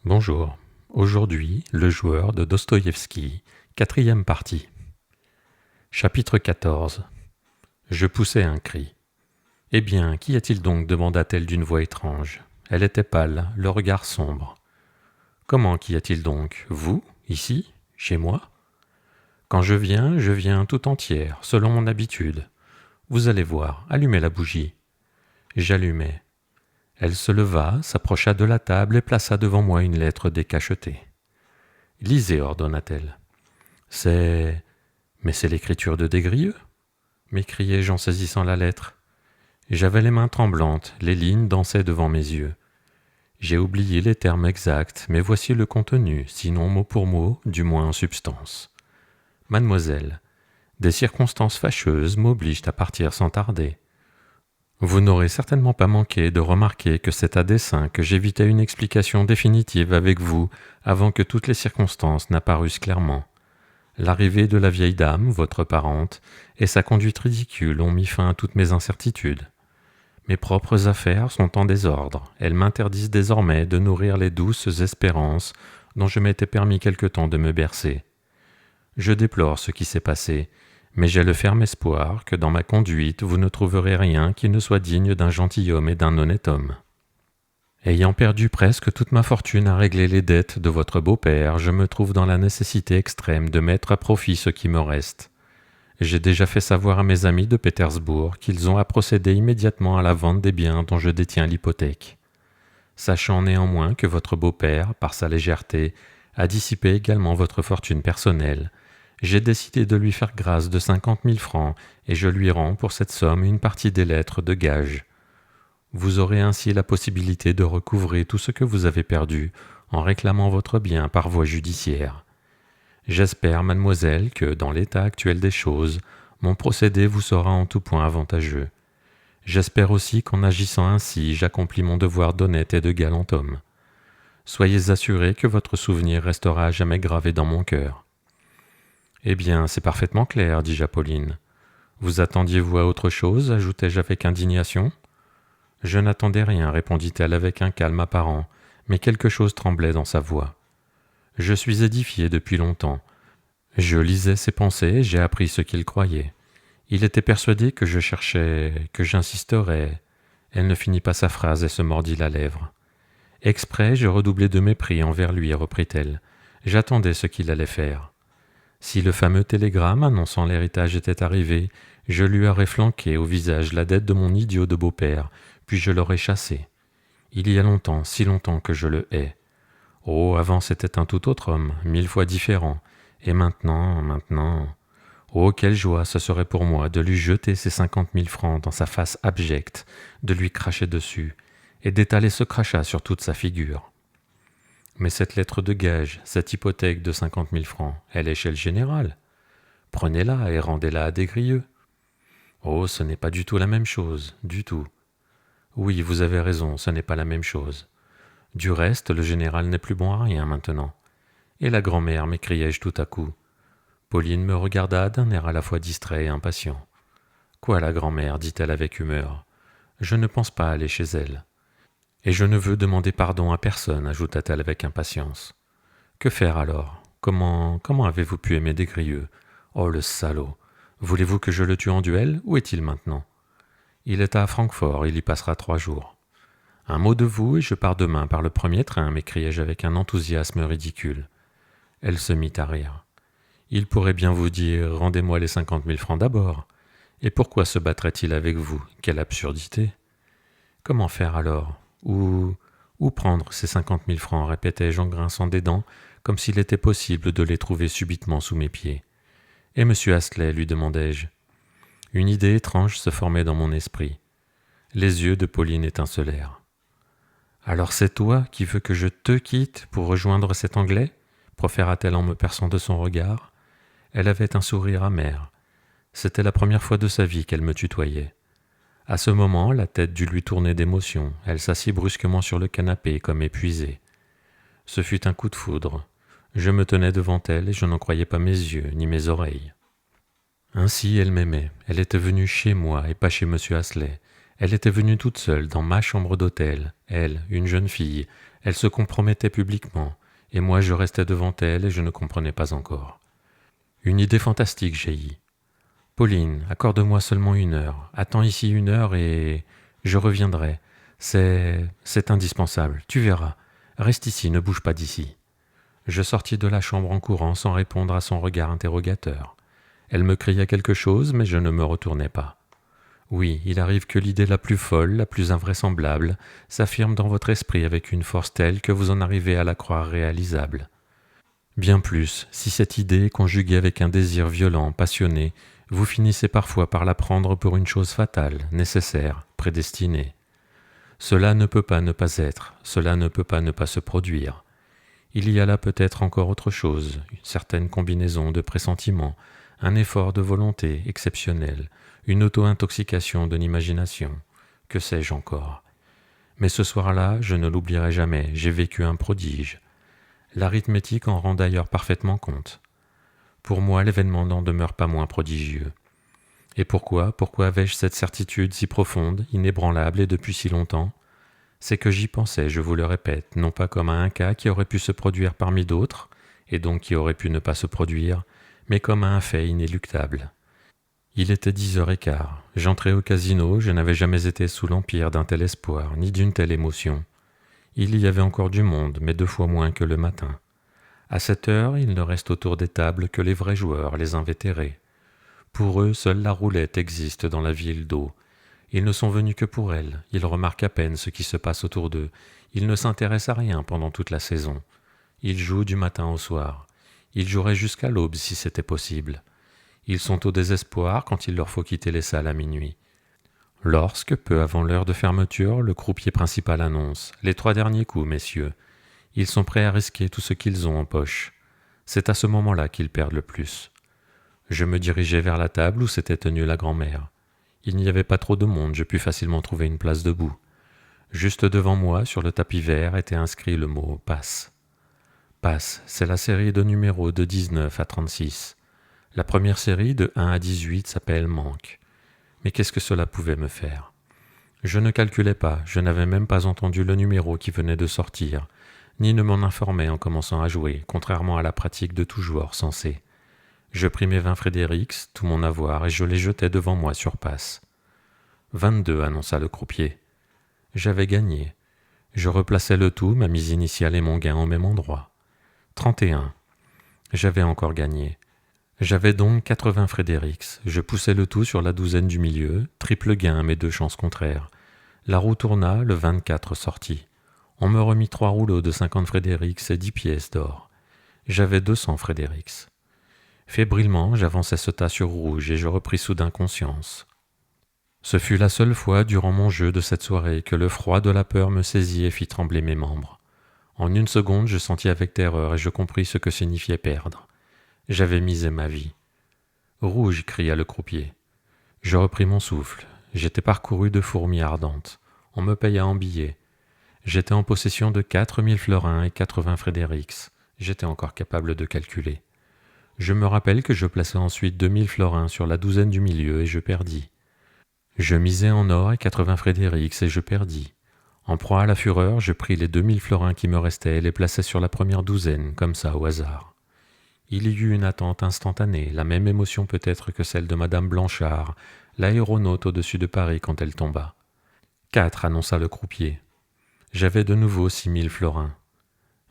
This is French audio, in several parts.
Bonjour. Aujourd'hui, le joueur de Dostoïevski, 4e partie. Chapitre 14. Je poussai un cri. « Eh bien, qu'y a-t-il donc » demanda-t-elle d'une voix étrange. Elle était pâle, le regard sombre. « Comment qu'y a-t-il donc? Vous, ici, chez moi ?»« Quand je viens tout entière, selon mon habitude. Vous allez voir, allumez la bougie. » J'allumai. Elle se leva, s'approcha de la table et plaça devant moi une lettre décachetée. « Lisez, » ordonna-t-elle. « Mais c'est l'écriture de Des Grieux » m'écriai-je en saisissant la lettre. J'avais les mains tremblantes, les lignes dansaient devant mes yeux. J'ai oublié les termes exacts, mais voici le contenu, sinon mot pour mot, du moins en substance. « Mademoiselle, des circonstances fâcheuses m'obligent à partir sans tarder. Vous n'aurez certainement pas manqué de remarquer que c'est à dessein que j'évitais une explication définitive avec vous avant que toutes les circonstances n'apparussent clairement. L'arrivée de la vieille dame, votre parente, et sa conduite ridicule ont mis fin à toutes mes incertitudes. Mes propres affaires sont en désordre. Elles m'interdisent désormais de nourrir les douces espérances dont je m'étais permis quelque temps de me bercer. Je déplore ce qui s'est passé, mais j'ai le ferme espoir que dans ma conduite vous ne trouverez rien qui ne soit digne d'un gentilhomme et d'un honnête homme. Ayant perdu presque toute ma fortune à régler les dettes de votre beau-père, je me trouve dans la nécessité extrême de mettre à profit ce qui me reste. J'ai déjà fait savoir à mes amis de Pétersbourg qu'ils ont à procéder immédiatement à la vente des biens dont je détiens l'hypothèque. Sachant néanmoins que votre beau-père, par sa légèreté, a dissipé également votre fortune personnelle, j'ai décidé de lui faire grâce de 50 000 francs et je lui rends pour cette somme une partie des lettres de gage. Vous aurez ainsi la possibilité de recouvrer tout ce que vous avez perdu en réclamant votre bien par voie judiciaire. J'espère, mademoiselle, que, dans l'état actuel des choses, mon procédé vous sera en tout point avantageux. J'espère aussi qu'en agissant ainsi, j'accomplis mon devoir d'honnête et de galant homme. Soyez assuré que votre souvenir restera à jamais gravé dans mon cœur. » « Eh bien, c'est parfaitement clair, dis-je à Pauline. « Vous attendiez-vous à autre chose » ajoutai-je avec indignation. « Je n'attendais rien, » répondit-elle avec un calme apparent, mais quelque chose tremblait dans sa voix. Je suis édifié depuis longtemps. Je lisais ses pensées et j'ai appris ce qu'il croyait. Il était persuadé que je cherchais, que j'insisterais. Elle ne finit pas sa phrase et se mordit la lèvre. Exprès, je redoublai de mépris envers lui, reprit-elle. J'attendais ce qu'il allait faire. Si le fameux télégramme annonçant l'héritage était arrivé, je lui aurais flanqué au visage la dette de mon idiot de beau-père, puis je l'aurais chassé. Il y a longtemps, si longtemps que je le hais. Oh, avant c'était un tout autre homme, 1000 fois différent. Et maintenant... Oh, quelle joie ce serait pour moi de lui jeter ces 50 000 francs dans sa face abjecte, de lui cracher dessus, et d'étaler ce crachat sur toute sa figure. Mais cette lettre de gage, cette hypothèque de 50 000 francs, elle est chez le général. Prenez-la et rendez-la à Des Grieux. Oh, ce n'est pas du tout la même chose, du tout. Oui, vous avez raison, ce n'est pas la même chose. Du reste, le général n'est plus bon à rien maintenant. Et la grand-mère, m'écriai-je tout à coup. Pauline me regarda d'un air à la fois distrait et impatient. Quoi, la grand-mère, dit-elle avec humeur. Je ne pense pas aller chez elle. Et je ne veux demander pardon à personne, ajouta-t-elle avec impatience. Que faire alors? Comment avez-vous pu aimer Des Grieux? Oh, le salaud! Voulez-vous que je le tue en duel? Où est-il maintenant? Il est à Francfort, il y passera 3 jours. Un mot de vous et je pars demain par le premier train, m'écriai-je avec un enthousiasme ridicule. Elle se mit à rire. Il pourrait bien vous dire « Rendez-moi les 50 000 francs d'abord. » Et pourquoi se battrait-il avec vous? Quelle absurdité! Comment faire alors? Où prendre ces 50 000 francs, répétai-je en grinçant des dents, comme s'il était possible de les trouver subitement sous mes pieds. Et M. Astley, lui demandai-je. Une idée étrange se formait dans mon esprit. Les yeux de Pauline étincelèrent. « Alors c'est toi qui veux que je te quitte pour rejoindre cet Anglais ?» proféra-t-elle en me perçant de son regard. Elle avait un sourire amer. C'était la première fois de sa vie qu'elle me tutoyait. À ce moment, la tête dut lui tourner d'émotion. Elle s'assit brusquement sur le canapé, comme épuisée. Ce fut un coup de foudre. Je me tenais devant elle et je n'en croyais pas mes yeux ni mes oreilles. Ainsi, elle m'aimait. Elle était venue chez moi et pas chez M. Astley. Elle était venue toute seule dans ma chambre d'hôtel. Elle, une jeune fille, Elle se compromettait publiquement, et moi je restais devant elle et je ne comprenais pas encore. Une idée fantastique jaillit. « Pauline, accorde-moi seulement 1 heure. Attends ici 1 heure et je reviendrai. C'est indispensable, tu verras. Reste ici, ne bouge pas d'ici. » Je sortis de la chambre en courant sans répondre à son regard interrogateur. Elle me criait quelque chose, mais je ne me retournai pas. Oui, il arrive que l'idée la plus folle, la plus invraisemblable, s'affirme dans votre esprit avec une force telle que vous en arrivez à la croire réalisable. Bien plus, si cette idée, conjuguée avec un désir violent, passionné, vous finissez parfois par la prendre pour une chose fatale, nécessaire, prédestinée. Cela ne peut pas ne pas être, cela ne peut pas ne pas se produire. Il y a là peut-être encore autre chose, une certaine combinaison de pressentiments, un effort de volonté exceptionnel, une auto-intoxication de l'imagination, que sais-je encore. Mais ce soir-là, je ne l'oublierai jamais, j'ai vécu un prodige. L'arithmétique en rend d'ailleurs parfaitement compte. Pour moi, l'événement n'en demeure pas moins prodigieux. Et pourquoi avais-je cette certitude si profonde, inébranlable et depuis si longtemps ? C'est que j'y pensais, je vous le répète, non pas comme à un cas qui aurait pu se produire parmi d'autres, et donc qui aurait pu ne pas se produire, mais comme à un fait inéluctable. Il était 10h15, j'entrais au casino, je n'avais jamais été sous l'empire d'un tel espoir, ni d'une telle émotion. Il y avait encore du monde, mais 2 fois moins que le matin. À cette heure, il ne reste autour des tables que les vrais joueurs, les invétérés. Pour eux, seule la roulette existe dans la ville d'eau. Ils ne sont venus que pour elle, ils remarquent à peine ce qui se passe autour d'eux, ils ne s'intéressent à rien pendant toute la saison. Ils jouent du matin au soir. Ils joueraient jusqu'à l'aube si c'était possible. Ils sont au désespoir quand il leur faut quitter les salles à minuit. Lorsque, peu avant l'heure de fermeture, le croupier principal annonce « Les 3 derniers coups, messieurs », ils sont prêts à risquer tout ce qu'ils ont en poche. C'est à ce moment-là qu'ils perdent le plus. Je me dirigeai vers la table où s'était tenue la grand-mère. Il n'y avait pas trop de monde, je pus facilement trouver une place debout. Juste devant moi, sur le tapis vert, était inscrit le mot « Passe ». Passe, c'est la série de numéros de 19 à 36. La première série, de 1 à 18, s'appelle « Manque ». Mais qu'est-ce que cela pouvait me faire ? Je ne calculais pas, je n'avais même pas entendu le numéro qui venait de sortir, ni ne m'en informais en commençant à jouer, contrairement à la pratique de tout joueur sensé. Je pris mes 20 Frédérix, tout mon avoir, et je les jetai devant moi sur passe. 22, annonça le croupier. J'avais gagné. Je replaçai le tout, ma mise initiale et mon gain au même endroit. 31. J'avais encore gagné. J'avais donc 80 Frédérix. Je poussai le tout sur la douzaine du milieu, triple gain à mes 2 chances contraires. La roue tourna, le 24 sortit. On me remit 3 rouleaux de 50 Frédérix et 10 pièces d'or. J'avais 200 Frédérix. Fébrilement, j'avançai ce tas sur rouge et je repris soudain conscience. Ce fut la seule fois durant mon jeu de cette soirée que le froid de la peur me saisit et fit trembler mes membres. En 1 seconde, je sentis avec terreur et je compris ce que signifiait perdre. J'avais misé ma vie. « Rouge !» cria le croupier. Je repris mon souffle. J'étais parcouru de fourmis ardentes. On me paya en billets. J'étais en possession de 4000 florins et 80 Frédérix. J'étais encore capable de calculer. Je me rappelle que je plaçai ensuite 2000 florins sur la douzaine du milieu et je perdis. Je misai en or et 80 Frédérix et je perdis. En proie à la fureur, je pris les 2000 florins qui me restaient et les plaçai sur la première douzaine, comme ça au hasard. Il y eut une attente instantanée, la même émotion peut-être que celle de Madame Blanchard, l'aéronaute au-dessus de Paris quand elle tomba. 4, annonça le croupier. J'avais de nouveau 6000 florins.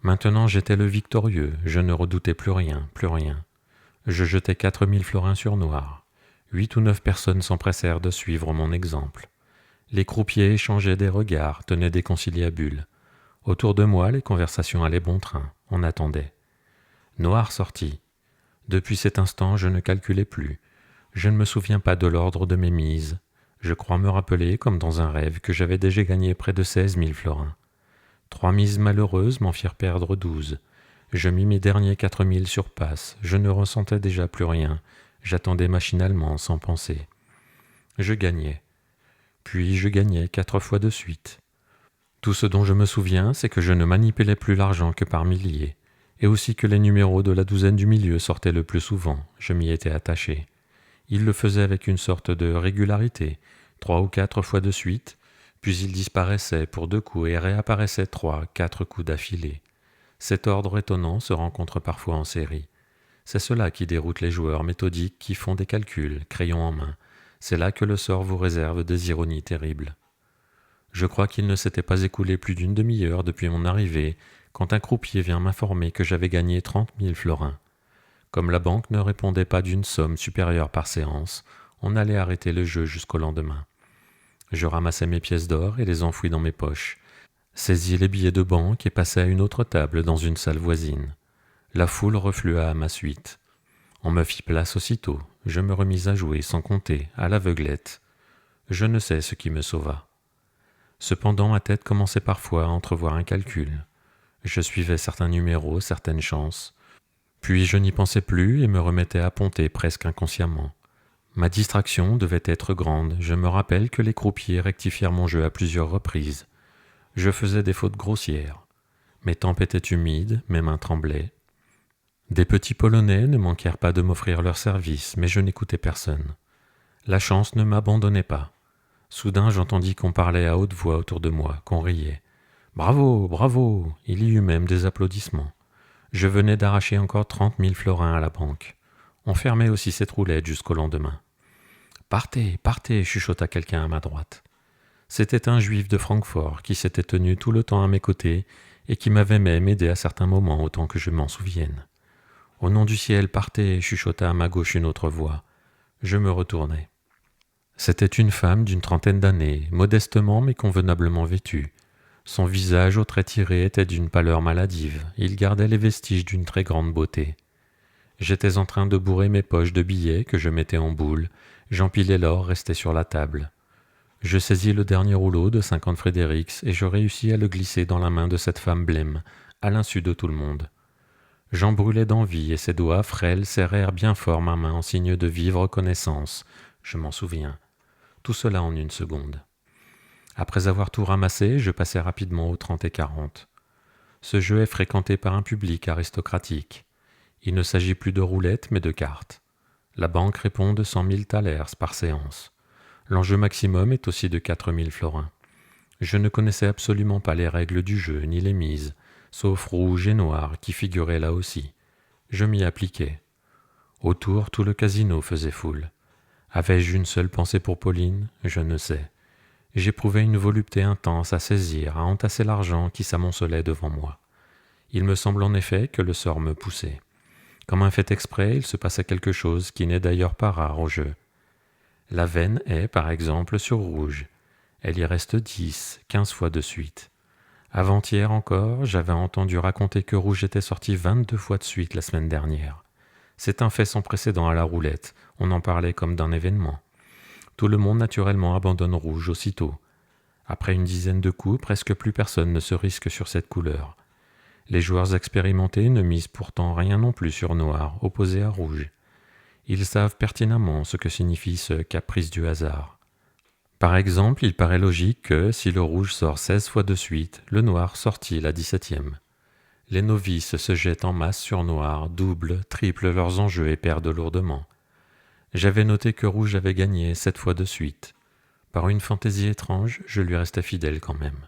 Maintenant j'étais le victorieux, je ne redoutais plus rien, plus rien. Je jetai 4000 florins sur noir. 8 ou 9 personnes s'empressèrent de suivre mon exemple. Les croupiers échangeaient des regards, tenaient des conciliabules. Autour de moi, les conversations allaient bon train, on attendait. Noir sortit. Depuis cet instant, je ne calculais plus. Je ne me souviens pas de l'ordre de mes mises. Je crois me rappeler, comme dans un rêve, que j'avais déjà gagné près de 16 000 florins. 3 mises malheureuses m'en firent perdre 12. Je mis mes derniers 4000 sur passe. Je ne ressentais déjà plus rien. J'attendais machinalement, sans penser. Je gagnais. Puis je gagnais 4 fois de suite. Tout ce dont je me souviens, c'est que je ne manipulais plus l'argent que par milliers, et aussi que les numéros de la douzaine du milieu sortaient le plus souvent. Je m'y étais attaché. Ils le faisaient avec une sorte de régularité, 3 ou 4 fois de suite, Puis il disparaissait pour 2 coups et réapparaissait 3, 4 coups d'affilée. Cet ordre étonnant se rencontre parfois en série. C'est cela qui déroute les joueurs méthodiques qui font des calculs, crayon en main. C'est là que le sort vous réserve des ironies terribles. Je crois qu'il ne s'était pas écoulé plus d'une demi-heure depuis mon arrivée, quand un croupier vient m'informer que j'avais gagné 30 000 florins. Comme la banque ne répondait pas d'une somme supérieure par séance, on allait arrêter le jeu jusqu'au lendemain. Je ramassai mes pièces d'or et les enfouis dans mes poches, saisis les billets de banque et passai à une autre table dans une salle voisine. La foule reflua à ma suite. On me fit place aussitôt. Je me remis à jouer sans compter, à l'aveuglette. Je ne sais ce qui me sauva. Cependant, ma tête commençait parfois à entrevoir un calcul. Je suivais certains numéros, certaines chances. Puis je n'y pensais plus et me remettais à ponter presque inconsciemment. Ma distraction devait être grande. Je me rappelle que les croupiers rectifièrent mon jeu à plusieurs reprises. Je faisais des fautes grossières. Mes tempes étaient humides, mes mains tremblaient. Des petits Polonais ne manquèrent pas de m'offrir leurs services, mais je n'écoutais personne. La chance ne m'abandonnait pas. Soudain, j'entendis qu'on parlait à haute voix autour de moi, qu'on riait. « Bravo, bravo !» Il y eut même des applaudissements. Je venais d'arracher encore 30 000 florins à la banque. On fermait aussi cette roulette jusqu'au lendemain. « Partez, partez !» chuchota quelqu'un à ma droite. C'était un juif de Francfort qui s'était tenu tout le temps à mes côtés et qui m'avait même aidé à certains moments autant que je m'en souvienne. « Au nom du ciel, partez !» chuchota à ma gauche une autre voix. Je me retournai. C'était une femme d'une trentaine d'années, modestement mais convenablement vêtue. Son visage aux traits tirés était d'une pâleur maladive. Il gardait les vestiges d'une très grande beauté. J'étais en train de bourrer mes poches de billets que je mettais en boule. J'empilais l'or resté sur la table. Je saisis le dernier rouleau de 50 Frédérics et je réussis à le glisser dans la main de cette femme blême, à l'insu de tout le monde. J'en brûlais d'envie et ses doigts frêles serrèrent bien fort ma main en signe de vive reconnaissance. Je m'en souviens. Tout cela en une seconde. Après avoir tout ramassé, je passai rapidement aux 30 et 40. Ce jeu est fréquenté par un public aristocratique. Il ne s'agit plus de roulettes, mais de cartes. La banque répond de 100 000 thalers par séance. L'enjeu maximum est aussi de 4 000 florins. Je ne connaissais absolument pas les règles du jeu, ni les mises, sauf rouge et noir qui figuraient là aussi. Je m'y appliquai. Autour, tout le casino faisait foule. Avais-je une seule pensée pour Pauline? Je ne sais. J'éprouvais une volupté intense à saisir, à entasser l'argent qui s'amoncelait devant moi. Il me semble en effet que le sort me poussait. Comme un fait exprès, il se passait quelque chose qui n'est d'ailleurs pas rare au jeu. La veine est, par exemple, sur rouge. Elle y reste 10, 15 fois de suite. Avant-hier encore, j'avais entendu raconter que rouge était sorti 22 fois de suite la semaine dernière. C'est un fait sans précédent à la roulette, on en parlait comme d'un événement. Tout le monde naturellement abandonne rouge aussitôt. Après une dizaine de coups, presque plus personne ne se risque sur cette couleur. Les joueurs expérimentés ne misent pourtant rien non plus sur noir, opposé à rouge. Ils savent pertinemment ce que signifie ce caprice du hasard. Par exemple, il paraît logique que, si le rouge sort 16 fois de suite, le noir sortit la 17e. Les novices se jettent en masse sur noir, doublent, triplent leurs enjeux et perdent lourdement. J'avais noté que rouge avait gagné 7 fois de suite. Par une fantaisie étrange, je lui restais fidèle quand même.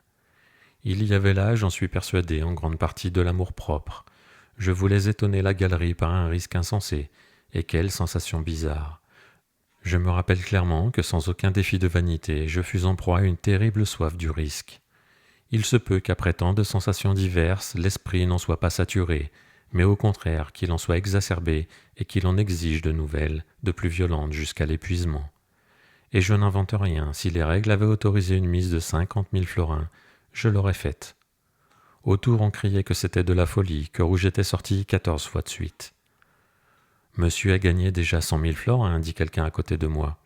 Il y avait là, j'en suis persuadé, en grande partie de l'amour-propre. Je voulais étonner la galerie par un risque insensé, et quelle sensation bizarre. Je me rappelle clairement que sans aucun défi de vanité, je fus en proie à une terrible soif du risque. Il se peut qu'après tant de sensations diverses, l'esprit n'en soit pas saturé, mais au contraire qu'il en soit exacerbé et qu'il en exige de nouvelles, de plus violentes jusqu'à l'épuisement. Et je n'invente rien, si les règles avaient autorisé une mise de 50 000 florins, je l'aurais faite. Autour on criait que c'était de la folie, que rouge était sorti 14 fois de suite. « Monsieur a gagné déjà 100 000 florins » dit quelqu'un à côté de moi.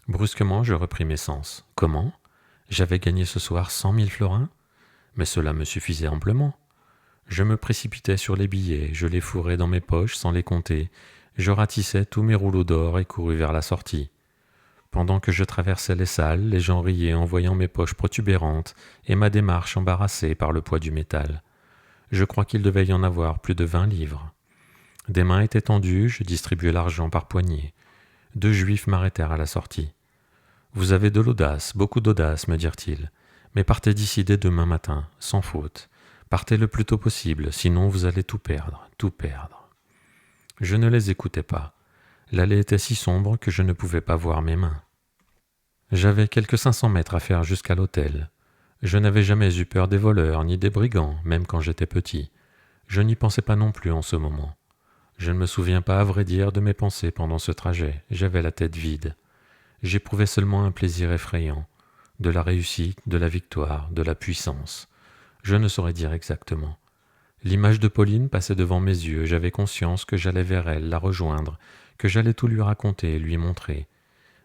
Brusquement je repris mes sens. Comment ? J'avais gagné ce soir 100 000 florins ? Mais cela me suffisait amplement. Je me précipitais sur les billets, je les fourrais dans mes poches sans les compter, je ratissais tous mes rouleaux d'or et courus vers la sortie. Pendant que je traversais les salles, les gens riaient en voyant mes poches protubérantes et ma démarche embarrassée par le poids du métal. Je crois qu'il devait y en avoir plus de 20 livres. Des mains étaient tendues, je distribuais l'argent par poignées. 2 juifs m'arrêtèrent à la sortie. « Vous avez de l'audace, beaucoup d'audace, me dirent-ils, mais partez d'ici dès demain matin, sans faute. Partez le plus tôt possible, sinon vous allez tout perdre, tout perdre. Je ne les écoutais pas. L'allée était si sombre que je ne pouvais pas voir mes mains. J'avais quelques 500 mètres à faire jusqu'à l'hôtel. Je n'avais jamais eu peur des voleurs ni des brigands, même quand j'étais petit. Je n'y pensais pas non plus en ce moment. Je ne me souviens pas, à vrai dire, de mes pensées pendant ce trajet. J'avais la tête vide. J'éprouvais seulement un plaisir effrayant, de la réussite, de la victoire, de la puissance. Je ne saurais dire exactement. L'image de Pauline passait devant mes yeux, j'avais conscience que j'allais vers elle, la rejoindre, que j'allais tout lui raconter, lui montrer.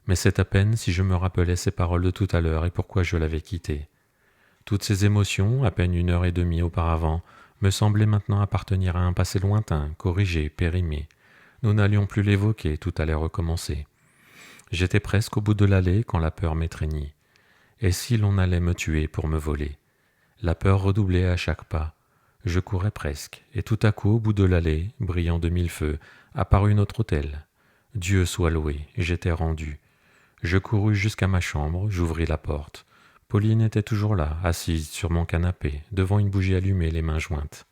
Mais c'est à peine si je me rappelais ces paroles de tout à l'heure et pourquoi je l'avais quittée. Toutes ces émotions, à peine 1 heure et demie auparavant, me semblaient maintenant appartenir à un passé lointain, corrigé, périmé. Nous n'allions plus l'évoquer, tout allait recommencer. J'étais presque au bout de l'allée quand la peur m'étreignit. Et si l'on allait me tuer pour me voler? La peur redoublait à chaque pas. Je courais presque, et tout à coup, au bout de l'allée, brillant de mille feux, apparut notre hôtel. Dieu soit loué, j'étais rendu. Je courus jusqu'à ma chambre, j'ouvris la porte. Pauline était toujours là, assise sur mon canapé, devant une bougie allumée, les mains jointes.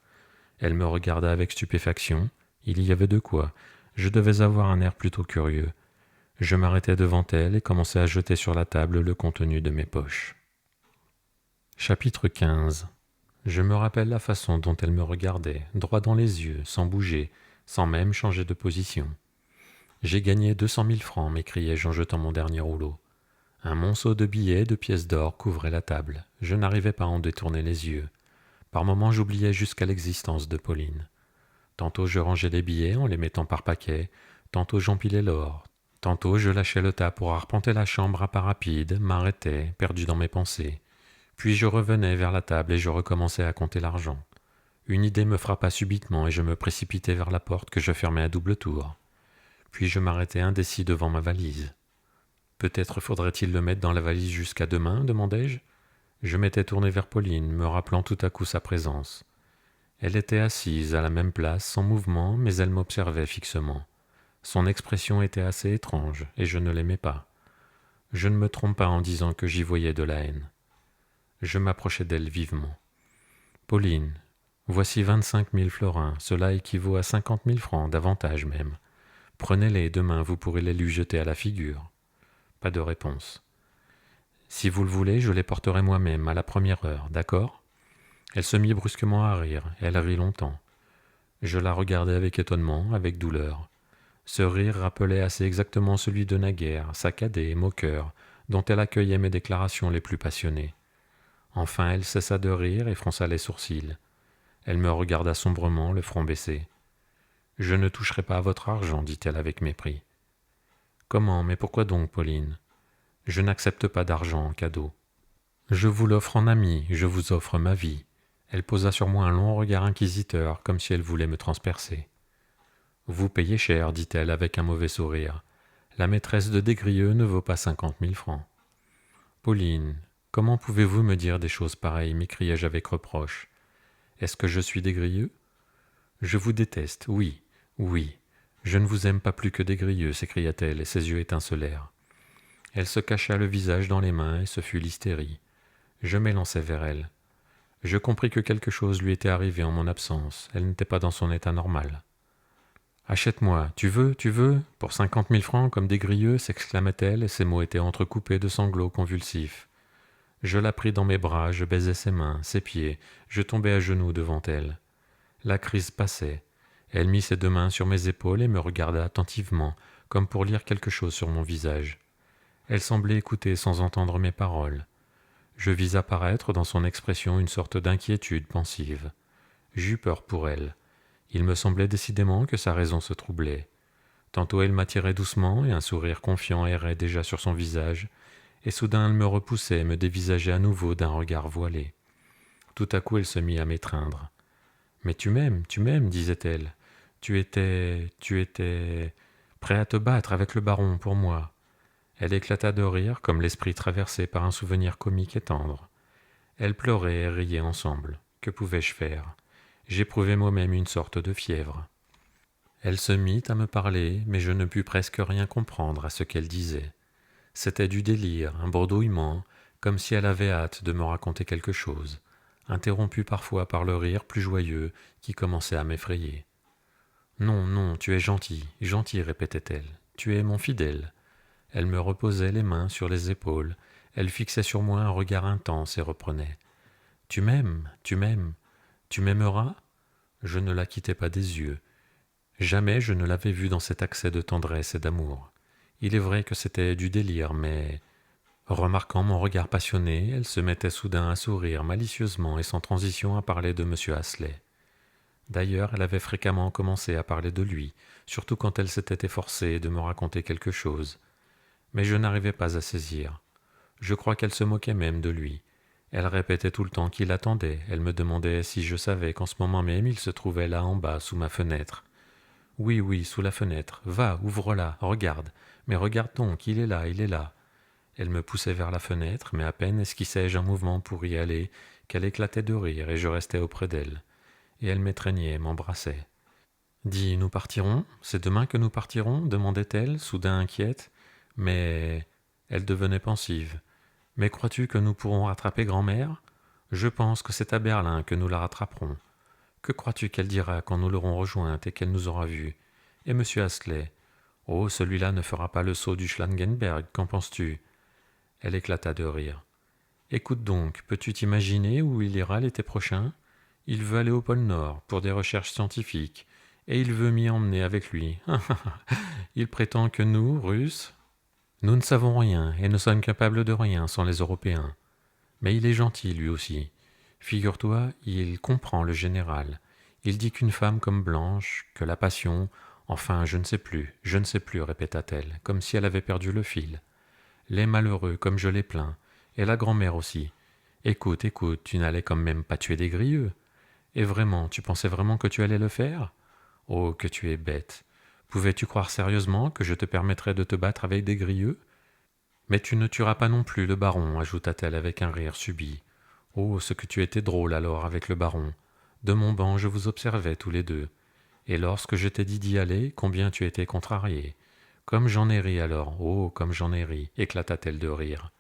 Elle me regarda avec stupéfaction. Il y avait de quoi. Je devais avoir un air plutôt curieux. Je m'arrêtai devant elle et commençai à jeter sur la table le contenu de mes poches. Chapitre 15. Je me rappelle la façon dont elle me regardait, droit dans les yeux, sans bouger, sans même changer de position. « J'ai gagné 200 000 francs, m'écriai-je en jetant mon dernier rouleau. Un monceau de billets, de pièces d'or couvrait la table. Je n'arrivais pas à en détourner les yeux. Par moments, j'oubliais jusqu'à l'existence de Pauline. Tantôt je rangeais les billets en les mettant par paquets, tantôt j'empilais l'or, tantôt je lâchais le tas pour arpenter la chambre à pas rapides, m'arrêtais, perdu dans mes pensées. Puis je revenais vers la table et je recommençais à compter l'argent. Une idée me frappa subitement et je me précipitai vers la porte que je fermai à double tour. Puis je m'arrêtai indécis devant ma valise. Peut-être faudrait-il le mettre dans la valise jusqu'à demain, demandai-je. Je m'étais tourné vers Pauline, me rappelant tout à coup sa présence. Elle était assise à la même place, sans mouvement, mais elle m'observait fixement. Son expression était assez étrange, et je ne l'aimais pas. Je ne me trompe pas en disant que j'y voyais de la haine. Je m'approchai d'elle vivement. « Pauline, voici 25 000 florins, cela équivaut à 50 000 francs, davantage même. Prenez-les, demain vous pourrez les lui jeter à la figure. » Pas de réponse. « Si vous le voulez, je les porterai moi-même, à la première heure, d'accord ?» Elle se mit brusquement à rire, elle rit longtemps. Je la regardai avec étonnement, avec douleur. Ce rire rappelait assez exactement celui de naguère, saccadé et moqueur, dont elle accueillait mes déclarations les plus passionnées. Enfin, elle cessa de rire et fronça les sourcils. Elle me regarda sombrement, le front baissé. « Je ne toucherai pas à votre argent, dit-elle avec mépris. »« Comment, mais pourquoi donc, Pauline ? Je n'accepte pas d'argent en cadeau. Je vous l'offre en ami, je vous offre ma vie. » Elle posa sur moi un long regard inquisiteur, comme si elle voulait me transpercer. « Vous payez cher, dit-elle avec un mauvais sourire. La maîtresse de Desgrieux ne vaut pas 50 000 francs. »« Pauline, comment pouvez-vous me dire des choses pareilles » m'écriai-je avec reproche. « Est-ce que je suis Desgrieux ? » ?»« Je vous déteste, oui, oui. Je ne vous aime pas plus que Desgrieux, s'écria-t-elle, et ses yeux étincelèrent. Elle se cacha le visage dans les mains, et ce fut l'hystérie. Je m'élançai vers elle. Je compris que quelque chose lui était arrivé en mon absence. Elle n'était pas dans son état normal. « Achète-moi, tu veux, pour 50 000 francs comme Desgrieux » s'exclama-t-elle, et ses mots étaient entrecoupés de sanglots convulsifs. Je la pris dans mes bras, je baisai ses mains, ses pieds, je tombai à genoux devant elle. La crise passait. Elle mit ses 2 mains sur mes épaules et me regarda attentivement, comme pour lire quelque chose sur mon visage. Elle semblait écouter sans entendre mes paroles. Je vis apparaître dans son expression une sorte d'inquiétude pensive. J'eus peur pour elle. Il me semblait décidément que sa raison se troublait. Tantôt elle m'attirait doucement et un sourire confiant errait déjà sur son visage, et soudain elle me repoussait, me dévisageait à nouveau d'un regard voilé. Tout à coup elle se mit à m'étreindre. « Mais tu m'aimes, disait-elle. Tu étais prêt à te battre avec le baron pour moi. » Elle éclata de rire, comme l'esprit traversé par un souvenir comique et tendre. Elle pleurait et riait ensemble. Que pouvais-je faire ? J'éprouvais moi-même une sorte de fièvre. Elle se mit à me parler, mais je ne pus presque rien comprendre à ce qu'elle disait. C'était du délire, un bredouillement, comme si elle avait hâte de me raconter quelque chose, interrompu parfois par le rire plus joyeux qui commençait à m'effrayer. Non, non, tu es gentil, gentil, répétait-elle. Tu es mon fidèle. Elle me reposait les mains sur les épaules. Elle fixait sur moi un regard intense et reprenait. Tu m'aimes, tu m'aimes, tu m'aimeras? Je ne la quittais pas des yeux. Jamais je ne l'avais vue dans cet accès de tendresse et d'amour. Il est vrai que c'était du délire, mais... Remarquant mon regard passionné, elle se mettait soudain à sourire malicieusement et sans transition à parler de M. Astley. D'ailleurs, elle avait fréquemment commencé à parler de lui, surtout quand elle s'était efforcée de me raconter quelque chose. Mais je n'arrivais pas à saisir. Je crois qu'elle se moquait même de lui. Elle répétait tout le temps qu'il attendait. Elle me demandait si je savais qu'en ce moment même il se trouvait là en bas, sous ma fenêtre. Oui, oui, sous la fenêtre. Va, ouvre-la, regarde. Mais regarde donc, il est là, il est là. Elle me poussait vers la fenêtre, mais à peine esquissais-je un mouvement pour y aller, qu'elle éclatait de rire et je restais auprès d'elle. Et elle m'étreignait, m'embrassait. Dis, nous partirons? C'est demain que nous partirons? Demandait-elle, soudain inquiète. Mais elle devenait pensive. Mais crois-tu que nous pourrons rattraper grand-mère? Je pense que c'est à Berlin que nous la rattraperons. Que crois-tu qu'elle dira quand nous l'aurons rejointe et qu'elle nous aura vus? Et M. Astley? Oh, celui-là ne fera pas le saut du Schlangenberg, qu'en penses-tu? Elle éclata de rire. Écoute donc, peux-tu t'imaginer où il ira l'été prochain? Il veut aller au pôle Nord pour des recherches scientifiques, et il veut m'y emmener avec lui. Il prétend que nous, Russes, nous ne savons rien et ne sommes capables de rien sans les Européens. Mais il est gentil lui aussi. Figure-toi, il comprend le général. Il dit qu'une femme comme Blanche, que la passion, enfin je ne sais plus, répéta-t-elle, comme si elle avait perdu le fil. Les malheureux comme je les plains, et la grand-mère aussi. Écoute, écoute, tu n'allais quand même pas tuer des grieux. Et vraiment, tu pensais vraiment que tu allais le faire? Oh, que tu es bête. Pouvais-tu croire sérieusement que je te permettrais de te battre avec des grieux? Mais tu ne tueras pas non plus le baron, ajouta-t-elle avec un rire subit. Oh, ce que tu étais drôle alors avec le baron. De mon banc, je vous observais tous les deux. Et lorsque je t'ai dit d'y aller, combien tu étais contrarié. Comme j'en ai ri alors, oh, comme j'en ai ri, éclata-t-elle de rire.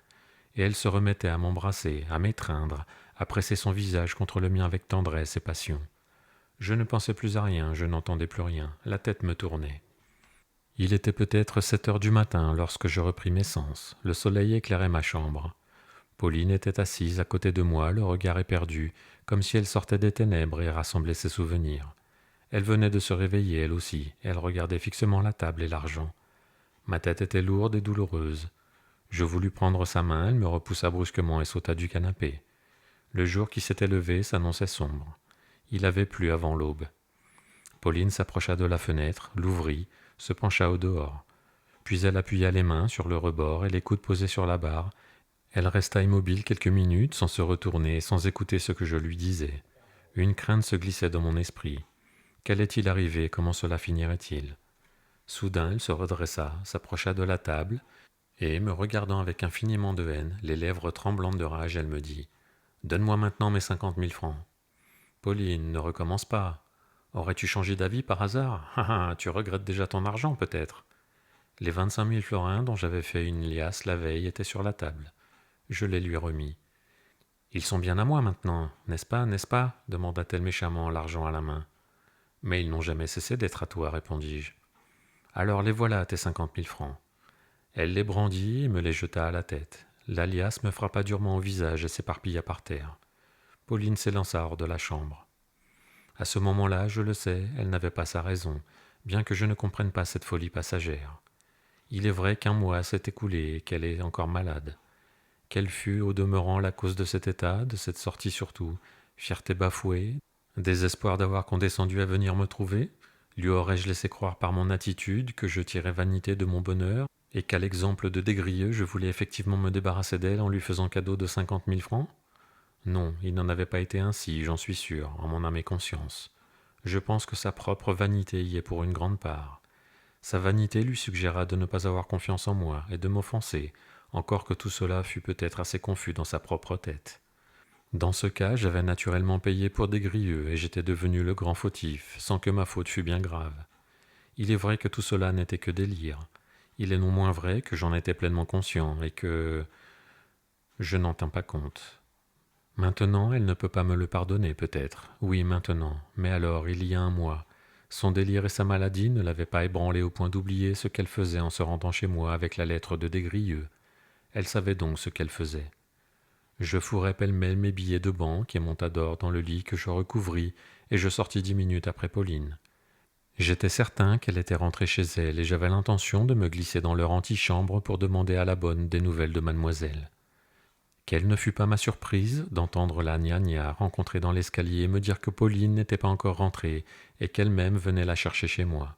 Et elle se remettait à m'embrasser, à m'étreindre, à presser son visage contre le mien avec tendresse et passion. Je ne pensais plus à rien, je n'entendais plus rien, la tête me tournait. Il était peut-être 7 heures du matin lorsque je repris mes sens. Le soleil éclairait ma chambre. Pauline était assise à côté de moi, le regard éperdu, comme si elle sortait des ténèbres et rassemblait ses souvenirs. Elle venait de se réveiller, elle aussi. Elle regardait fixement la table et l'argent. Ma tête était lourde et douloureuse. Je voulus prendre sa main, elle me repoussa brusquement et sauta du canapé. Le jour qui s'était levé s'annonçait sombre. Il avait plu avant l'aube. Pauline s'approcha de la fenêtre, l'ouvrit, se pencha au dehors. Puis elle appuya les mains sur le rebord et les coudes posés sur la barre. Elle resta immobile quelques minutes sans se retourner et sans écouter ce que je lui disais. Une crainte se glissait dans mon esprit. Qu'allait-il arriver? Comment cela finirait-il? Soudain, elle se redressa, s'approcha de la table, et, me regardant avec infiniment de haine, les lèvres tremblantes de rage, elle me dit « Donne-moi maintenant mes 50 000 francs. » Pauline, ne recommence pas. Aurais-tu changé d'avis par hasard? Ah, tu regrettes déjà ton argent, peut-être. Les 25 000 florins dont j'avais fait une liasse la veille étaient sur la table. Je les lui remis. Ils sont bien à moi maintenant, n'est-ce pas, n'est-ce pas? Demanda-t-elle méchamment, l'argent à la main. Mais ils n'ont jamais cessé d'être à toi, répondis-je. Alors les voilà, tes 50 000 francs. Elle les brandit et me les jeta à la tête. La liasse me frappa durement au visage et s'éparpilla par terre. Pauline s'élança hors de la chambre. À ce moment-là, je le sais, elle n'avait pas sa raison, bien que je ne comprenne pas cette folie passagère. Il est vrai qu'un mois s'est écoulé et qu'elle est encore malade. Quelle fut au demeurant la cause de cet état, de cette sortie surtout? Fierté bafouée? Désespoir d'avoir condescendu à venir me trouver? Lui aurais-je laissé croire par mon attitude que je tirais vanité de mon bonheur et qu'à l'exemple de Desgrieux je voulais effectivement me débarrasser d'elle en lui faisant cadeau de 50 000 francs? Non, il n'en avait pas été ainsi, j'en suis sûr, en mon âme et conscience. Je pense que sa propre vanité y est pour une grande part. Sa vanité lui suggéra de ne pas avoir confiance en moi et de m'offenser, encore que tout cela fût peut-être assez confus dans sa propre tête. Dans ce cas, j'avais naturellement payé pour Desgrieux et j'étais devenu le grand fautif, sans que ma faute fût bien grave. Il est vrai que tout cela n'était que délire. Il est non moins vrai que j'en étais pleinement conscient et que je n'en tins pas compte. Maintenant, elle ne peut pas me le pardonner, peut-être. Oui, maintenant. Mais alors, il y a un mois, son délire et sa maladie ne l'avaient pas ébranlée au point d'oublier ce qu'elle faisait en se rendant chez moi avec la lettre de Desgrieux. Elle savait donc ce qu'elle faisait. Je fourrai pêle-mêle mes billets de banque et mon tas d'or dans le lit que je recouvris, et je sortis 10 minutes après Pauline. J'étais certain qu'elle était rentrée chez elle, et j'avais l'intention de me glisser dans leur antichambre pour demander à la bonne des nouvelles de mademoiselle. Quelle ne fut pas ma surprise d'entendre la gna-gna rencontrer dans l'escalier me dire que Pauline n'était pas encore rentrée et qu'elle-même venait la chercher chez moi.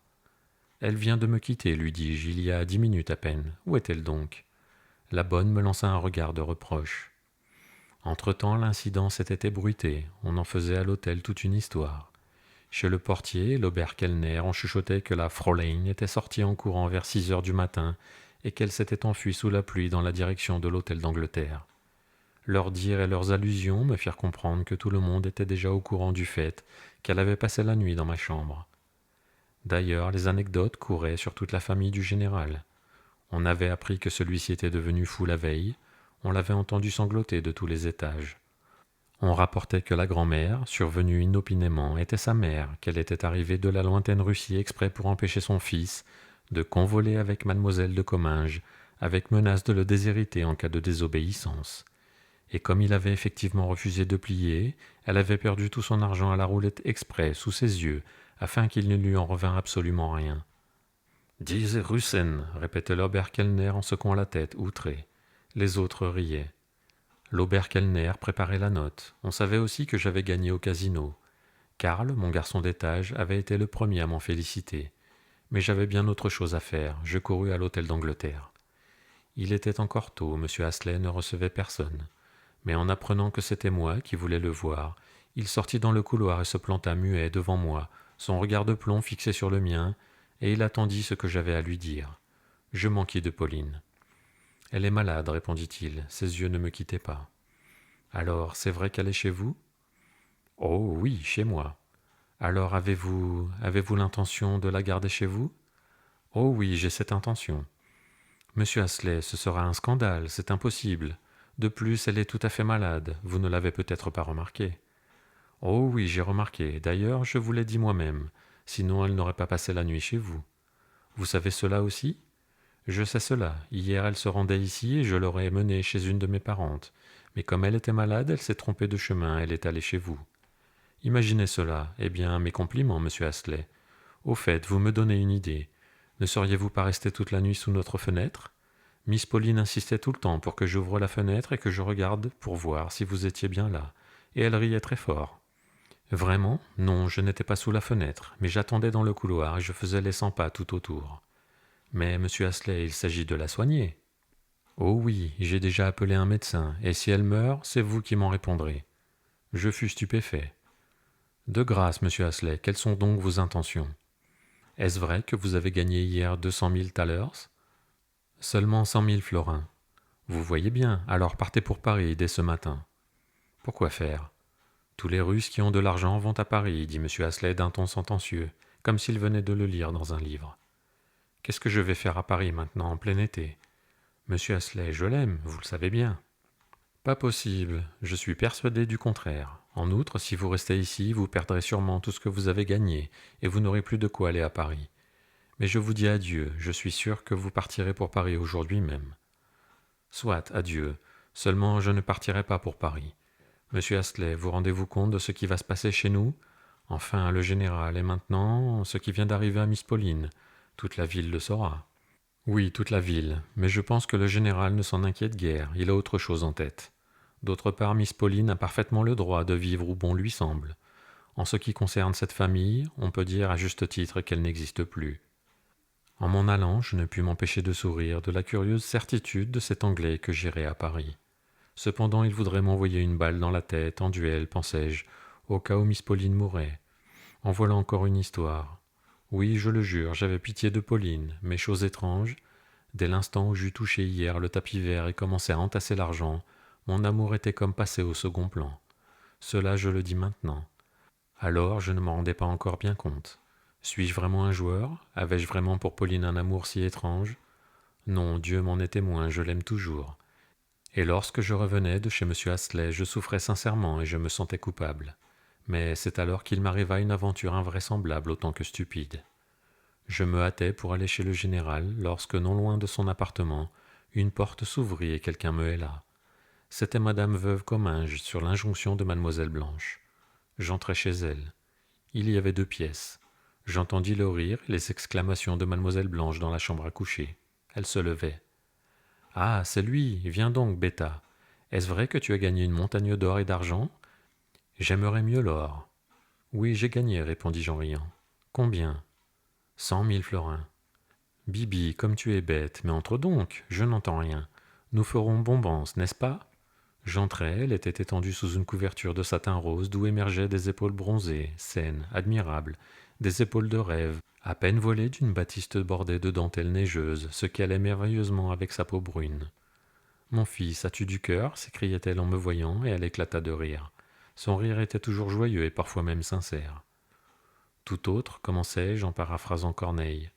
Elle vient de me quitter, lui dis-je, il y a 10 minutes à peine. Où est-elle donc? La bonne me lança un regard de reproche. Entre-temps, l'incident s'était ébruité, on en faisait à l'hôtel toute une histoire. Chez le portier, l'Oberkellner, on chuchotait que la Fräulein était sortie en courant vers 6 heures du matin et qu'elle s'était enfuie sous la pluie dans la direction de l'hôtel d'Angleterre. Leurs dires et leurs allusions me firent comprendre que tout le monde était déjà au courant du fait qu'elle avait passé la nuit dans ma chambre. D'ailleurs, les anecdotes couraient sur toute la famille du général. On avait appris que celui-ci était devenu fou la veille, on l'avait entendu sangloter de tous les étages. On rapportait que la grand-mère, survenue inopinément, était sa mère, qu'elle était arrivée de la lointaine Russie exprès pour empêcher son fils de convoler avec mademoiselle de Comminges, avec menace de le déshériter en cas de désobéissance. Et comme il avait effectivement refusé de plier, elle avait perdu tout son argent à la roulette exprès, sous ses yeux, afin qu'il ne lui en revint absolument rien. « Diese Russen » répétait l'Oberkellner en secouant la tête, outré. Les autres riaient. L'Oberkellner préparait la note. On savait aussi que j'avais gagné au casino. Karl, mon garçon d'étage, avait été le premier à m'en féliciter. Mais j'avais bien autre chose à faire. Je courus à l'hôtel d'Angleterre. Il était encore tôt, M. Astley ne recevait personne. Mais en apprenant que c'était moi qui voulais le voir, il sortit dans le couloir et se planta muet devant moi, son regard de plomb fixé sur le mien, et il attendit ce que j'avais à lui dire. Je m'enquis de Pauline. « Elle est malade, répondit-il, ses yeux ne me quittaient pas. »« Alors, c'est vrai qu'elle est chez vous ?»« Oh oui, chez moi. »« Alors avez-vous l'intention de la garder chez vous ?»« Oh oui, j'ai cette intention. »« Monsieur Astley, ce sera un scandale, c'est impossible. De plus, elle est tout à fait malade, vous ne l'avez peut-être pas remarqué. »« Oh oui, j'ai remarqué, d'ailleurs je vous l'ai dit moi-même, sinon elle n'aurait pas passé la nuit chez vous. Vous savez cela aussi ? » ?»« Je sais cela. Hier, elle se rendait ici et je l'aurais menée chez une de mes parentes. Mais comme elle était malade, elle s'est trompée de chemin, elle est allée chez vous. Imaginez cela. Eh bien, mes compliments, monsieur Astley. Au fait, vous me donnez une idée. Ne seriez-vous pas resté toute la nuit sous notre fenêtre ? Miss Pauline insistait tout le temps pour que j'ouvre la fenêtre et que je regarde pour voir si vous étiez bien là. Et elle riait très fort. Vraiment ? Non, je n'étais pas sous la fenêtre, mais j'attendais dans le couloir et je faisais les 100 pas tout autour. Mais, monsieur Astley, il s'agit de la soigner. Oh oui, j'ai déjà appelé un médecin, et si elle meurt, c'est vous qui m'en répondrez. Je fus stupéfait. De grâce, monsieur Astley, quelles sont donc vos intentions ? Est-ce vrai que vous avez gagné hier 200 000 thalers ? Seulement 100 000 florins. Vous voyez bien, alors partez pour Paris dès ce matin. Pourquoi faire ? Tous les Russes qui ont de l'argent vont à Paris, dit monsieur Astley d'un ton sentencieux, comme s'il venait de le lire dans un livre. Qu'est-ce que je vais faire à Paris maintenant en plein été ? Monsieur Astley, je l'aime, vous le savez bien. Pas possible, je suis persuadé du contraire. En outre, si vous restez ici, vous perdrez sûrement tout ce que vous avez gagné, et vous n'aurez plus de quoi aller à Paris. Mais je vous dis adieu, je suis sûr que vous partirez pour Paris aujourd'hui même. Soit, adieu, seulement je ne partirai pas pour Paris. Monsieur Astley, vous rendez-vous compte de ce qui va se passer chez nous ? Enfin, le général, et maintenant, ce qui vient d'arriver à Miss Pauline. Toute la ville le saura. Oui, toute la ville, mais je pense que le général ne s'en inquiète guère, il a autre chose en tête. D'autre part, Miss Pauline a parfaitement le droit de vivre où bon lui semble. En ce qui concerne cette famille, on peut dire à juste titre qu'elle n'existe plus. En m'en allant, je ne pus m'empêcher de sourire de la curieuse certitude de cet Anglais que j'irais à Paris. Cependant, il voudrait m'envoyer une balle dans la tête, en duel, pensai-je, au cas où Miss Pauline mourrait. En voilà encore une histoire. Oui, je le jure, j'avais pitié de Pauline, mais chose étrange, dès l'instant où j'eus touché hier le tapis vert et commencé à entasser l'argent, mon amour était comme passé au second plan. Cela je le dis maintenant. Alors je ne m'en rendais pas encore bien compte. Suis-je vraiment un joueur ? Avais-je vraiment pour Pauline un amour si étrange ? Non, Dieu m'en est témoin, je l'aime toujours. Et lorsque je revenais de chez M. Astley, je souffrais sincèrement et je me sentais coupable. Mais c'est alors qu'il m'arriva une aventure invraisemblable autant que stupide. Je me hâtais pour aller chez le général lorsque, non loin de son appartement, une porte s'ouvrit et quelqu'un me héla. C'était madame Veuve Comminges sur l'injonction de mademoiselle Blanche. J'entrai chez elle. Il y avait 2 pièces. J'entendis le rire et les exclamations de mademoiselle Blanche dans la chambre à coucher. Elle se levait. « Ah, c'est lui. Viens donc, bêta. Est-ce vrai que tu as gagné une montagne d'or et d'argent ? J'aimerais mieux l'or. » « Oui, j'ai gagné, répondis-je en riant. Combien ? 100 000 florins. Bibi, comme tu es bête, mais entre donc, je n'entends rien. Nous ferons bombance, n'est-ce pas ? J'entrai, elle était étendue sous une couverture de satin rose d'où émergeaient des épaules bronzées, saines, admirables, des épaules de rêve, à peine voilées d'une batiste bordée de dentelles neigeuses, ce qui allait merveilleusement avec sa peau brune. « Mon fils, as-tu du cœur » s'écriait-elle en me voyant, et elle éclata de rire. Son rire était toujours joyeux et parfois même sincère. Tout autre, commençai-je en paraphrasant Corneille.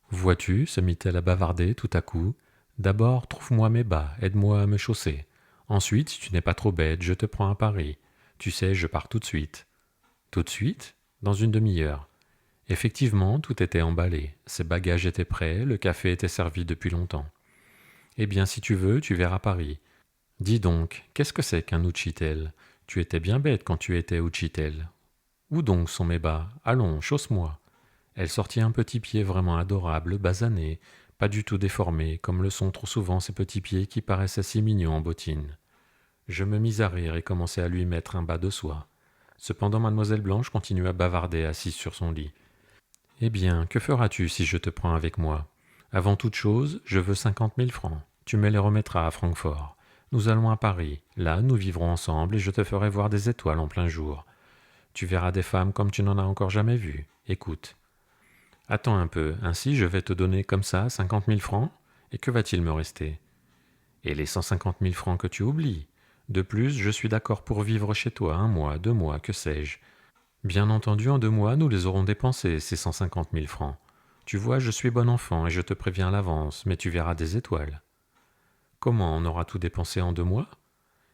Vois-tu, se mit-elle à bavarder tout à coup, d'abord trouve-moi mes bas, aide-moi à me chausser. Ensuite, si tu n'es pas trop bête, je te prends à Paris. Tu sais, je pars tout de suite. Tout de suite ? Dans une demi-heure. Effectivement, tout était emballé. Ses bagages étaient prêts, le café était servi depuis longtemps. Eh bien, si tu veux, tu verras Paris. Dis donc, qu'est-ce que c'est qu'un Uchitel ? Tu étais bien bête quand tu étais Uchitel. Où donc sont mes bas ? Allons, chausse-moi. Elle sortit un petit pied vraiment adorable, basané, pas du tout déformé, comme le sont trop souvent ces petits pieds qui paraissaient si mignons en bottines. Je me mis à rire et commençai à lui mettre un bas de soie. Cependant mademoiselle Blanche continua à bavarder assise sur son lit. « Eh bien, que feras-tu si je te prends avec moi ? Avant toute chose, je veux 50 000 francs. Tu me les remettras à Francfort. Nous allons à Paris. Là, nous vivrons ensemble et je te ferai voir des étoiles en plein jour. Tu verras des femmes comme tu n'en as encore jamais vues. Écoute. Attends un peu, ainsi je vais te donner comme ça 50 000 francs, et que va-t-il me rester ? Et les 150 000 francs que tu oublies. De plus, je suis d'accord pour vivre chez toi 1 mois, 2 mois, que sais-je. Bien entendu, en 2 mois, nous les aurons dépensés, ces 150 000 francs. Tu vois, je suis bon enfant et je te préviens à l'avance, mais tu verras des étoiles. Comment, on aura tout dépensé en 2 mois ?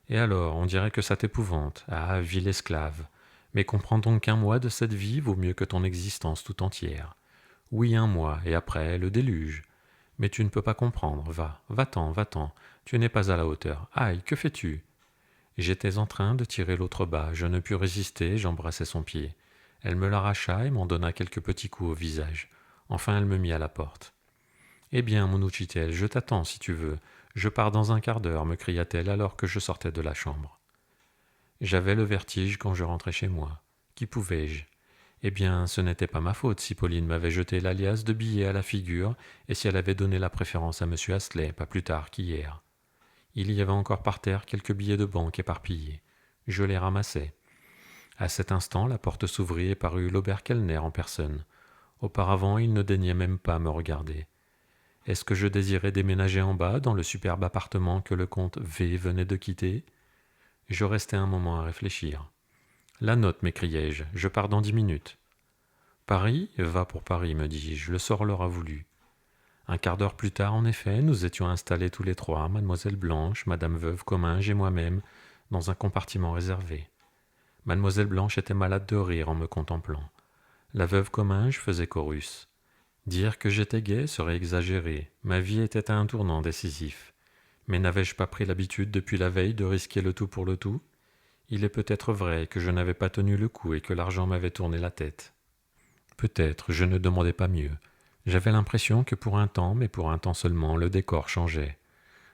Et alors, on dirait que ça t'épouvante. Ah, vil esclave. Mais comprends donc qu'1 mois de cette vie vaut mieux que ton existence tout entière. Oui, 1 mois, et après, le déluge. Mais tu ne peux pas comprendre. Va, va-t'en, va-t'en. Tu n'es pas à la hauteur. Aïe, que fais-tu ? J'étais en train de tirer l'autre bas. Je ne pus résister, j'embrassai son pied. Elle me l'arracha et m'en donna quelques petits coups au visage. Enfin, elle me mit à la porte. « Eh bien, mon Uchitel, je t'attends si tu veux. Je pars dans 1 quart d'heure, me cria-t-elle alors que je sortais de la chambre. J'avais le vertige quand je rentrais chez moi. Qui pouvais-je ? Eh bien, ce n'était pas ma faute si Pauline m'avait jeté l'alias de billets à la figure et si elle avait donné la préférence à M. Astley, pas plus tard qu'hier. Il y avait encore par terre quelques billets de banque éparpillés. Je les ramassai. À cet instant, la porte s'ouvrit et parut l'Oberkellner en personne. Auparavant, il ne daignait même pas me regarder. Est-ce que je désirais déménager en bas, dans le superbe appartement que le comte V venait de quitter ? Je restai un moment à réfléchir. « La note, m'écriai-je, je pars dans 10 minutes. »« Paris ? Va pour Paris, me dis-je, le sort l'aura voulu. » 1 quart d'heure plus tard, en effet, nous étions installés tous les 3, mademoiselle Blanche, madame Veuve Comminges et moi-même, dans un compartiment réservé. Mademoiselle Blanche était malade de rire en me contemplant. La veuve Comminges faisait chorus. Dire que j'étais gai serait exagéré, ma vie était à un tournant décisif. Mais n'avais-je pas pris l'habitude depuis la veille de risquer le tout pour le tout ? Il est peut-être vrai que je n'avais pas tenu le coup et que l'argent m'avait tourné la tête. Peut-être, je ne demandais pas mieux. J'avais l'impression que pour un temps, mais pour un temps seulement, le décor changeait.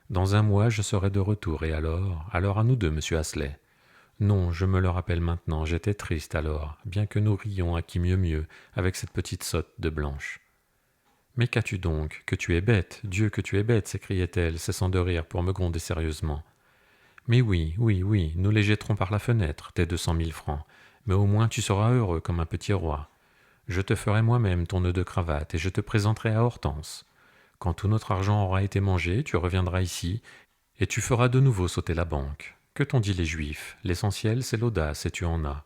Dans 1 mois, je serais de retour, et alors à nous deux, monsieur Astley. Non, je me le rappelle maintenant, j'étais triste alors, bien que nous rions à qui mieux, avec cette petite sotte de Blanche. « Mais qu'as-tu donc ? Que tu es bête, Dieu que tu es bête !» s'écriait-elle, cessant de rire pour me gronder sérieusement. « Mais oui, nous les jetterons par la fenêtre, tes 200 000 francs, mais au moins tu seras heureux comme un petit roi. Je te ferai moi-même ton nœud de cravate et je te présenterai à Hortense. Quand tout notre argent aura été mangé, tu reviendras ici et tu feras de nouveau sauter la banque. Que t'ont dit les Juifs ? L'essentiel, c'est l'audace et tu en as.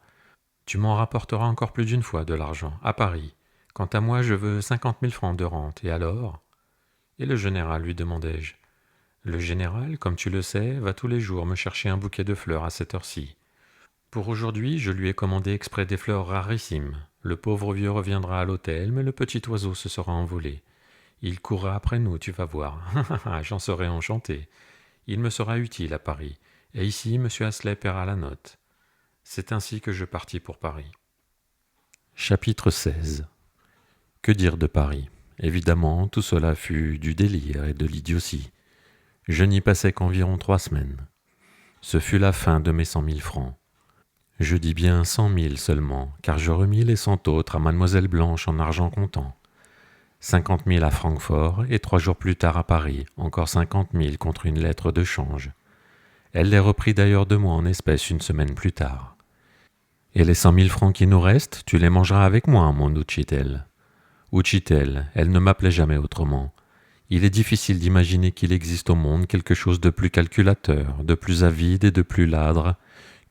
Tu m'en rapporteras encore plus d'1 fois de l'argent, à Paris. Quant à moi, je veux 50 000 francs de rente, et alors ? Et le général, lui demandai-je. Le général, comme tu le sais, va tous les jours me chercher un bouquet de fleurs à cette heure-ci. Pour aujourd'hui, je lui ai commandé exprès des fleurs rarissimes. Le pauvre vieux reviendra à l'hôtel, mais le petit oiseau se sera envolé. Il courra après nous, tu vas voir. J'en serai enchanté. Il me sera utile à Paris. Et ici, M. Astley paiera la note. C'est ainsi que je partis pour Paris. Chapitre 16. Que dire de Paris? Évidemment, tout cela fut du délire et de l'idiotie. Je n'y passai qu'environ 3 semaines. Ce fut la fin de mes 100 000 francs. Je dis bien 100 000 seulement, car je remis les 100 autres à Mademoiselle Blanche en argent comptant. 50 000 à Francfort, et 3 jours plus tard à Paris, encore 50 000 contre une lettre de change. Elle les reprit d'ailleurs de moi en espèces une semaine plus tard. Et les 100 000 francs qui nous restent, tu les mangeras avec moi, mon Uchitel. Uchitel, elle ne m'appelait jamais autrement. Il est difficile d'imaginer qu'il existe au monde quelque chose de plus calculateur, de plus avide et de plus ladre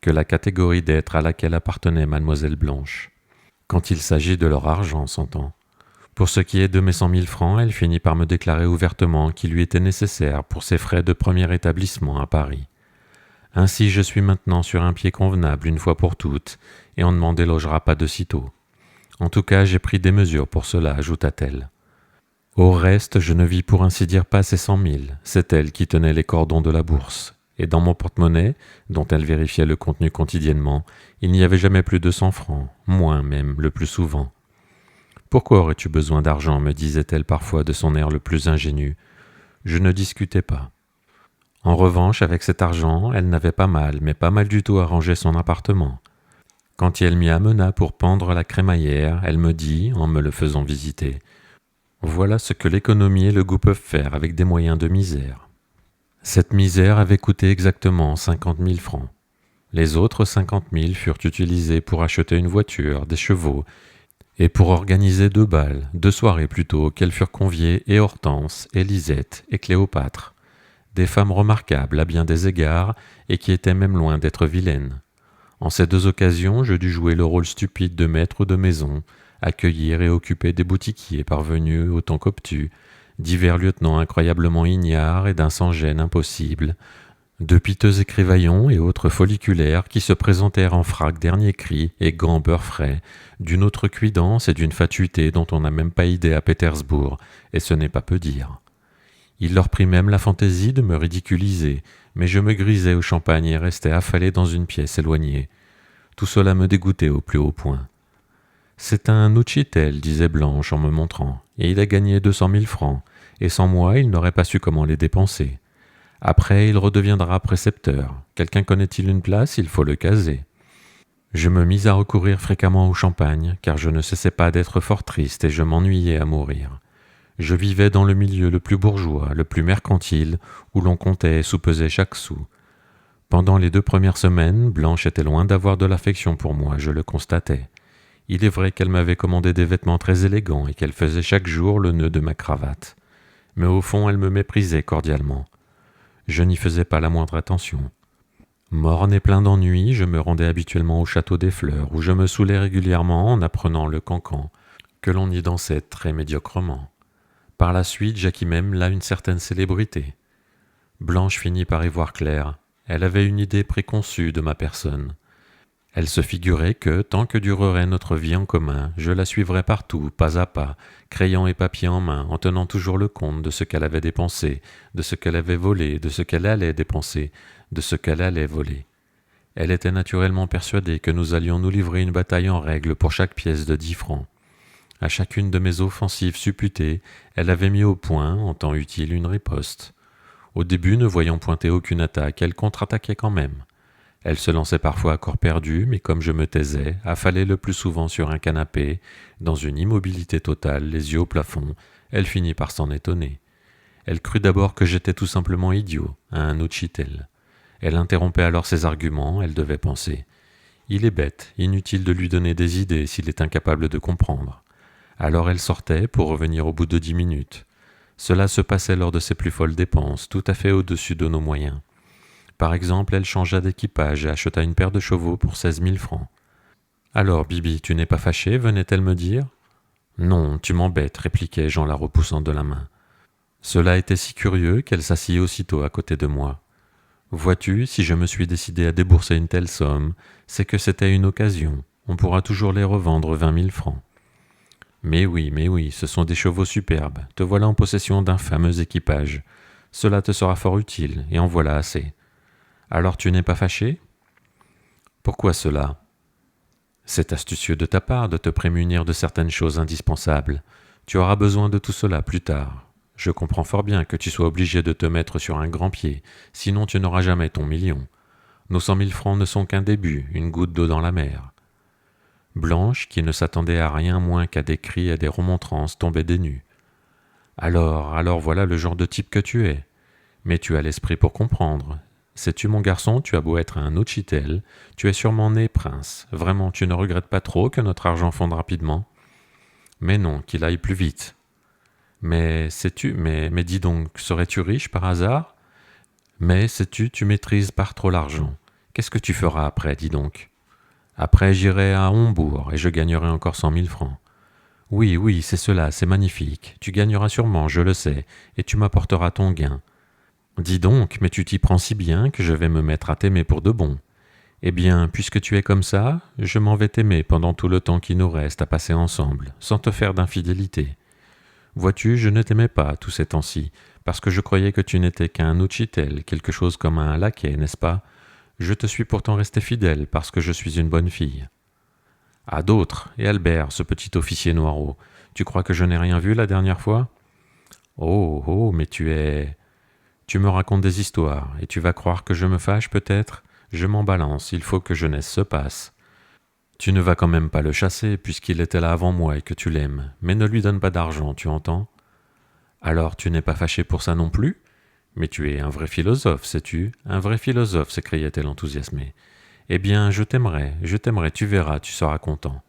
que la catégorie d'êtres à laquelle appartenait Mademoiselle Blanche. Quand il s'agit de leur argent, s'entend. Pour ce qui est de mes 100 000 francs, elle finit par me déclarer ouvertement qu'il lui était nécessaire pour ses frais de premier établissement à Paris. Ainsi je suis maintenant sur un pied convenable une fois pour toutes, et on ne m'en délogera pas de sitôt. En tout cas, j'ai pris des mesures pour cela, ajouta-t-elle. Au reste, je ne vis pour ainsi dire pas ces 100 000, c'est elle qui tenait les cordons de la bourse, et dans mon porte-monnaie, dont elle vérifiait le contenu quotidiennement, il n'y avait jamais plus de 100 francs, moins même, le plus souvent. Pourquoi aurais-tu besoin d'argent, me disait-elle parfois de son air le plus ingénu. Je ne discutais pas. En revanche, avec cet argent, elle n'avait pas mal, mais pas mal du tout arrangé son appartement. Quand elle m'y amena pour pendre la crémaillère, elle me dit, en me le faisant visiter, « Voilà ce que l'économie et le goût peuvent faire avec des moyens de misère. » Cette misère avait coûté exactement 50 000 francs. Les autres 50 000 furent utilisés pour acheter une voiture, des chevaux, et pour organiser 2 bals, 2 soirées plutôt, auxquelles furent conviées et Hortense, et Lisette, et Cléopâtre. Des femmes remarquables à bien des égards, et qui étaient même loin d'être vilaines. En ces 2 occasions, je dus jouer le rôle stupide de maître de maison, accueillir et occuper des boutiquiers parvenus autant qu'obtus, divers lieutenants incroyablement ignares et d'un sans-gêne impossible, de piteux écrivaillons et autres folliculaires qui se présentèrent en frac dernier cri et gants beurre frais, d'une autre cuidance et d'une fatuité dont on n'a même pas idée à Pétersbourg, et ce n'est pas peu dire. Il leur prit même la fantaisie de me ridiculiser, mais je me grisais au champagne et restais affalé dans une pièce éloignée. Tout cela me dégoûtait au plus haut point. « C'est un Uchitel, disait Blanche en me montrant, et il a gagné 200 000 francs, et sans moi il n'aurait pas su comment les dépenser. Après, il redeviendra précepteur. Quelqu'un connaît-il une place? Il faut le caser. » Je me mis à recourir fréquemment au champagne, car je ne cessais pas d'être fort triste et je m'ennuyais à mourir. Je vivais dans le milieu le plus bourgeois, le plus mercantile, où l'on comptait et soupesait chaque sou. Pendant les 2 premières semaines, Blanche était loin d'avoir de l'affection pour moi, je le constatais. Il est vrai qu'elle m'avait commandé des vêtements très élégants et qu'elle faisait chaque jour le nœud de ma cravate. Mais au fond, elle me méprisait cordialement. Je n'y faisais pas la moindre attention. Morne et plein d'ennui, je me rendais habituellement au château des Fleurs, où je me saoulais régulièrement en apprenant le cancan, que l'on y dansait très médiocrement. Par la suite, j'acquis même là une certaine célébrité. Blanche finit par y voir clair. Elle avait une idée préconçue de ma personne. Elle se figurait que, tant que durerait notre vie en commun, je la suivrais partout, pas à pas, crayon et papier en main, en tenant toujours le compte de ce qu'elle avait dépensé, de ce qu'elle avait volé, de ce qu'elle allait dépenser, de ce qu'elle allait voler. Elle était naturellement persuadée que nous allions nous livrer une bataille en règle pour chaque pièce de 10 francs. À chacune de mes offensives supputées, elle avait mis au point, en temps utile, une riposte. Au début, ne voyant pointer aucune attaque, elle contre-attaquait quand même. Elle se lançait parfois à corps perdu, mais comme je me taisais, affalée le plus souvent sur un canapé, dans une immobilité totale, les yeux au plafond, elle finit par s'en étonner. Elle crut d'abord que j'étais tout simplement idiot, un Uchitel. Elle interrompait alors ses arguments, elle devait penser. Il est bête, inutile de lui donner des idées s'il est incapable de comprendre. Alors elle sortait pour revenir au bout de 10 minutes. Cela se passait lors de ses plus folles dépenses, tout à fait au-dessus de nos moyens. Par exemple, elle changea d'équipage et acheta une paire de chevaux pour 16 000 francs. « Alors, Bibi, tu n'es pas fâchée » venait-elle me dire. « Non, tu m'embêtes » répliquai-je en la repoussant de la main. Cela était si curieux qu'elle s'assit aussitôt à côté de moi. Vois-tu, si je me suis décidé à débourser une telle somme, c'est que c'était une occasion. On pourra toujours les revendre 20 000 francs. Mais oui, ce sont des chevaux superbes. Te voilà en possession d'un fameux équipage. Cela te sera fort utile, et en voilà assez. Alors tu n'es pas fâché? Pourquoi cela? C'est astucieux de ta part de te prémunir de certaines choses indispensables. Tu auras besoin de tout cela plus tard. Je comprends fort bien que tu sois obligé de te mettre sur un grand pied, sinon tu n'auras jamais ton million. Nos 100 000 francs ne sont qu'un début, une goutte d'eau dans la mer. Blanche, qui ne s'attendait à rien moins qu'à des cris et des remontrances, tombait des nues. Alors voilà le genre de type que tu es. Mais tu as l'esprit pour comprendre. Sais-tu, mon garçon, tu as beau être un Uchitel, tu es sûrement né prince. Vraiment, tu ne regrettes pas trop que notre argent fonde rapidement? Mais non, qu'il aille plus vite. Mais sais-tu, mais dis donc, serais-tu riche par hasard? Mais sais-tu, tu maîtrises par trop l'argent. Qu'est-ce que tu feras après, dis donc? Après, j'irai à Hombourg et je gagnerai encore 100 000 francs. Oui, c'est cela, c'est magnifique. Tu gagneras sûrement, je le sais, et tu m'apporteras ton gain. Dis donc, mais tu t'y prends si bien que je vais me mettre à t'aimer pour de bon. Eh bien, puisque tu es comme ça, je m'en vais t'aimer pendant tout le temps qui nous reste à passer ensemble, sans te faire d'infidélité. Vois-tu, je ne t'aimais pas tous ces temps-ci, parce que je croyais que tu n'étais qu'un Uchitel, quelque chose comme un laquais, n'est-ce pas? Je te suis pourtant resté fidèle, parce que je suis une bonne fille. À d'autres, et Albert, ce petit officier noirot, tu crois que je n'ai rien vu la dernière fois? Oh, mais tu es... Tu me racontes des histoires, et tu vas croire que je me fâche peut-être? Je m'en balance, il faut que jeunesse se passe. Tu ne vas quand même pas le chasser, puisqu'il était là avant moi et que tu l'aimes, mais ne lui donne pas d'argent, tu entends? Alors tu n'es pas fâché pour ça non plus? Mais tu es un vrai philosophe, sais-tu? Un vrai philosophe, s'écriait-elle enthousiasmée. Eh bien, je t'aimerai, tu verras, tu seras content.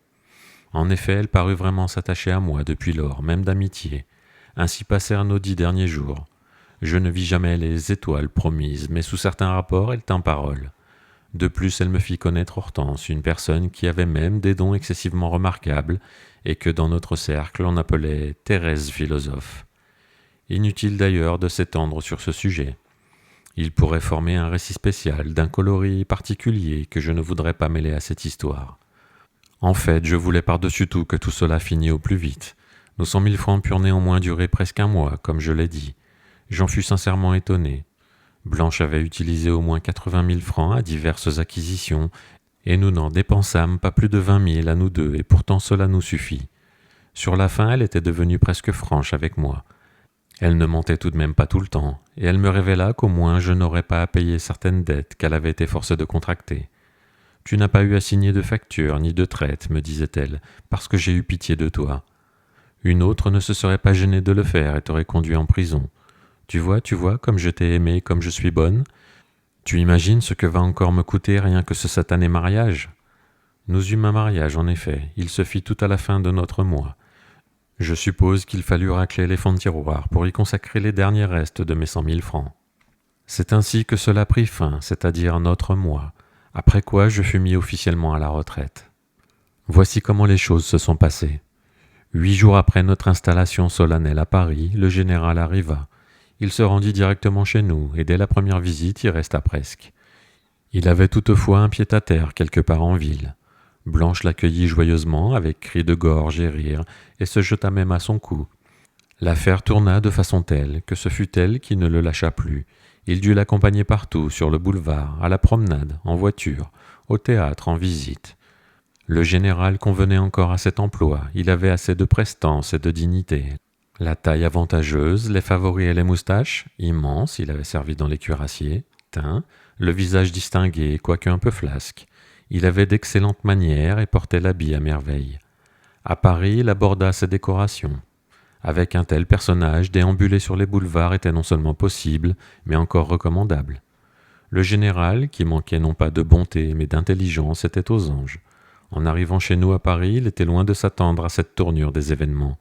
En effet, elle parut vraiment s'attacher à moi depuis lors, même d'amitié. Ainsi passèrent nos 10 derniers jours. Je ne vis jamais les étoiles promises, mais sous certains rapports, elle tint parole. De plus, elle me fit connaître Hortense, une personne qui avait même des dons excessivement remarquables, et que dans notre cercle on appelait Thérèse philosophe. Inutile d'ailleurs de s'étendre sur ce sujet. Il pourrait former un récit spécial, d'un coloris particulier que je ne voudrais pas mêler à cette histoire. En fait, je voulais par-dessus tout que tout cela finît au plus vite. Nos 100 000 francs purent néanmoins durer presque un mois, comme je l'ai dit. J'en fus sincèrement étonné. Blanche avait utilisé au moins 80 000 francs à diverses acquisitions, et nous n'en dépensâmes pas plus de 20 000 à nous deux, et pourtant cela nous suffit. Sur la fin, elle était devenue presque franche avec moi. Elle ne mentait tout de même pas tout le temps, et elle me révéla qu'au moins je n'aurais pas à payer certaines dettes qu'elle avait été forcée de contracter. « Tu n'as pas eu à signer de facture ni de traite, me disait-elle, parce que j'ai eu pitié de toi. Une autre ne se serait pas gênée de le faire et t'aurait conduit en prison. Tu vois, comme je t'ai aimée, comme je suis bonne. Tu imagines ce que va encore me coûter rien que ce satané mariage? Nous eûmes un mariage, en effet, il se fit tout à la fin de notre mois. Je suppose qu'il fallut racler les fonds de tiroir pour y consacrer les derniers restes de mes 100 000 francs. C'est ainsi que cela prit fin, c'est-à-dire notre mois, après quoi je fus mis officiellement à la retraite. Voici comment les choses se sont passées. 8 jours après notre installation solennelle à Paris, le général arriva. Il se rendit directement chez nous, et dès la première visite y resta presque. Il avait toutefois un pied-à-terre quelque part en ville. Blanche l'accueillit joyeusement, avec cris de gorge et rires, et se jeta même à son cou. L'affaire tourna de façon telle que ce fut elle qui ne le lâcha plus. Il dut l'accompagner partout, sur le boulevard, à la promenade, en voiture, au théâtre, en visite. Le général convenait encore à cet emploi, il avait assez de prestance et de dignité. La taille avantageuse, les favoris et les moustaches, immenses, il avait servi dans les cuirassiers, teints, le visage distingué, quoique un peu flasque. Il avait d'excellentes manières et portait l'habit à merveille. À Paris, il aborda ses décorations. Avec un tel personnage, déambuler sur les boulevards était non seulement possible, mais encore recommandable. Le général, qui manquait non pas de bonté, mais d'intelligence, était aux anges. En arrivant chez nous à Paris, il était loin de s'attendre à cette tournure des événements.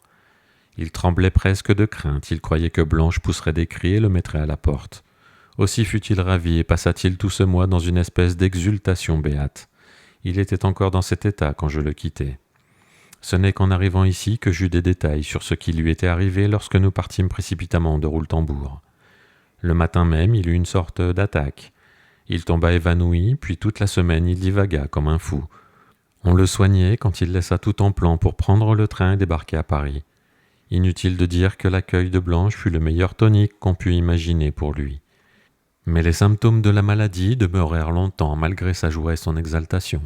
Il tremblait presque de crainte, il croyait que Blanche pousserait des cris et le mettrait à la porte. Aussi fut-il ravi et passa-t-il tout ce mois dans une espèce d'exultation béate. Il était encore dans cet état quand je le quittai. Ce n'est qu'en arrivant ici que j'eus des détails sur ce qui lui était arrivé lorsque nous partîmes précipitamment de Rouletambourg. Le matin même, il eut une sorte d'attaque. Il tomba évanoui, puis toute la semaine il divagua comme un fou. On le soignait quand il laissa tout en plan pour prendre le train et débarquer à Paris. Inutile de dire que l'accueil de Blanche fut le meilleur tonique qu'on pût imaginer pour lui. Mais les symptômes de la maladie demeurèrent longtemps malgré sa joie et son exaltation.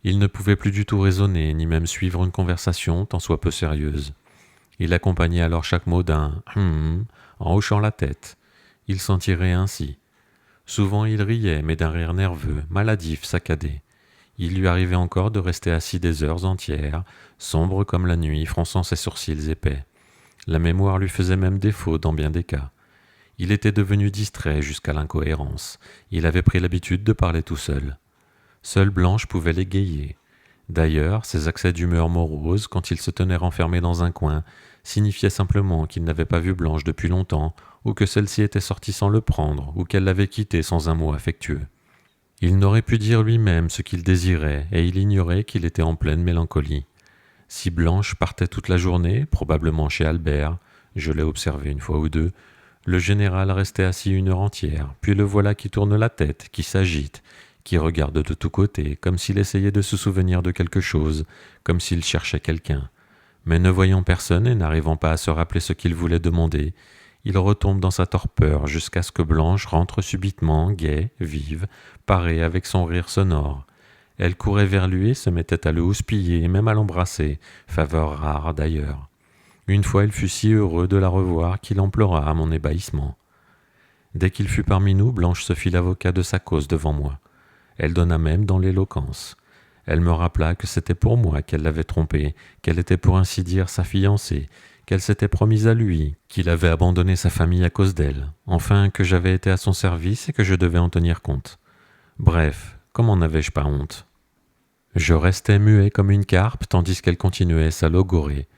Il ne pouvait plus du tout raisonner, ni même suivre une conversation tant soit peu sérieuse. Il accompagnait alors chaque mot d'un « en hochant la tête. Il s'en tirait ainsi. Souvent il riait, mais d'un rire nerveux, maladif, saccadé. Il lui arrivait encore de rester assis des heures entières, sombre comme la nuit, fronçant ses sourcils épais. La mémoire lui faisait même défaut dans bien des cas. Il était devenu distrait jusqu'à l'incohérence. Il avait pris l'habitude de parler tout seul. Seule Blanche pouvait l'égayer. D'ailleurs, ses accès d'humeur morose, quand il se tenait renfermé dans un coin, signifiaient simplement qu'il n'avait pas vu Blanche depuis longtemps, ou que celle-ci était sortie sans le prendre, ou qu'elle l'avait quitté sans un mot affectueux. Il n'aurait pu dire lui-même ce qu'il désirait, et il ignorait qu'il était en pleine mélancolie. Si Blanche partait toute la journée, probablement chez Albert, je l'ai observé une fois ou deux, le général restait assis une heure entière, puis le voilà qui tourne la tête, qui s'agite, qui regarde de tous côtés, comme s'il essayait de se souvenir de quelque chose, comme s'il cherchait quelqu'un. Mais ne voyant personne et n'arrivant pas à se rappeler ce qu'il voulait demander, il retombe dans sa torpeur jusqu'à ce que Blanche rentre subitement, gaie, vive, parée avec son rire sonore. Elle courait vers lui et se mettait à le houspiller et même à l'embrasser, faveur rare d'ailleurs. Une fois, il fut si heureux de la revoir qu'il en pleura à mon ébahissement. Dès qu'il fut parmi nous, Blanche se fit l'avocat de sa cause devant moi. Elle donna même dans l'éloquence. Elle me rappela que c'était pour moi qu'elle l'avait trompé, qu'elle était pour ainsi dire sa fiancée, qu'elle s'était promise à lui, qu'il avait abandonné sa famille à cause d'elle, enfin que j'avais été à son service et que je devais en tenir compte. Bref, comment n'avais-je pas honte? Je restais muet comme une carpe tandis qu'elle continuait sa logorée.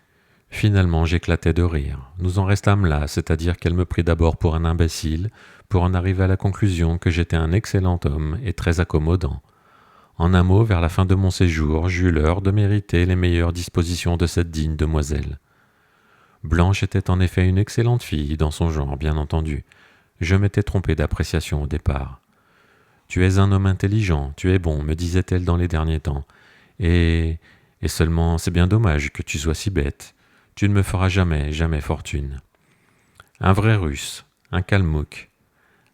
Finalement, j'éclatai de rire. Nous en restâmes là, c'est-à-dire qu'elle me prit d'abord pour un imbécile, pour en arriver à la conclusion que j'étais un excellent homme et très accommodant. En un mot, vers la fin de mon séjour, j'eus l'heure de mériter les meilleures dispositions de cette digne demoiselle. Blanche était en effet une excellente fille, dans son genre, bien entendu. Je m'étais trompé d'appréciation au départ. « Tu es un homme intelligent, tu es bon, me disait-elle dans les derniers temps. Et seulement, c'est bien dommage que tu sois si bête. Tu ne me feras jamais, jamais fortune. » Un vrai Russe, un kalmouk.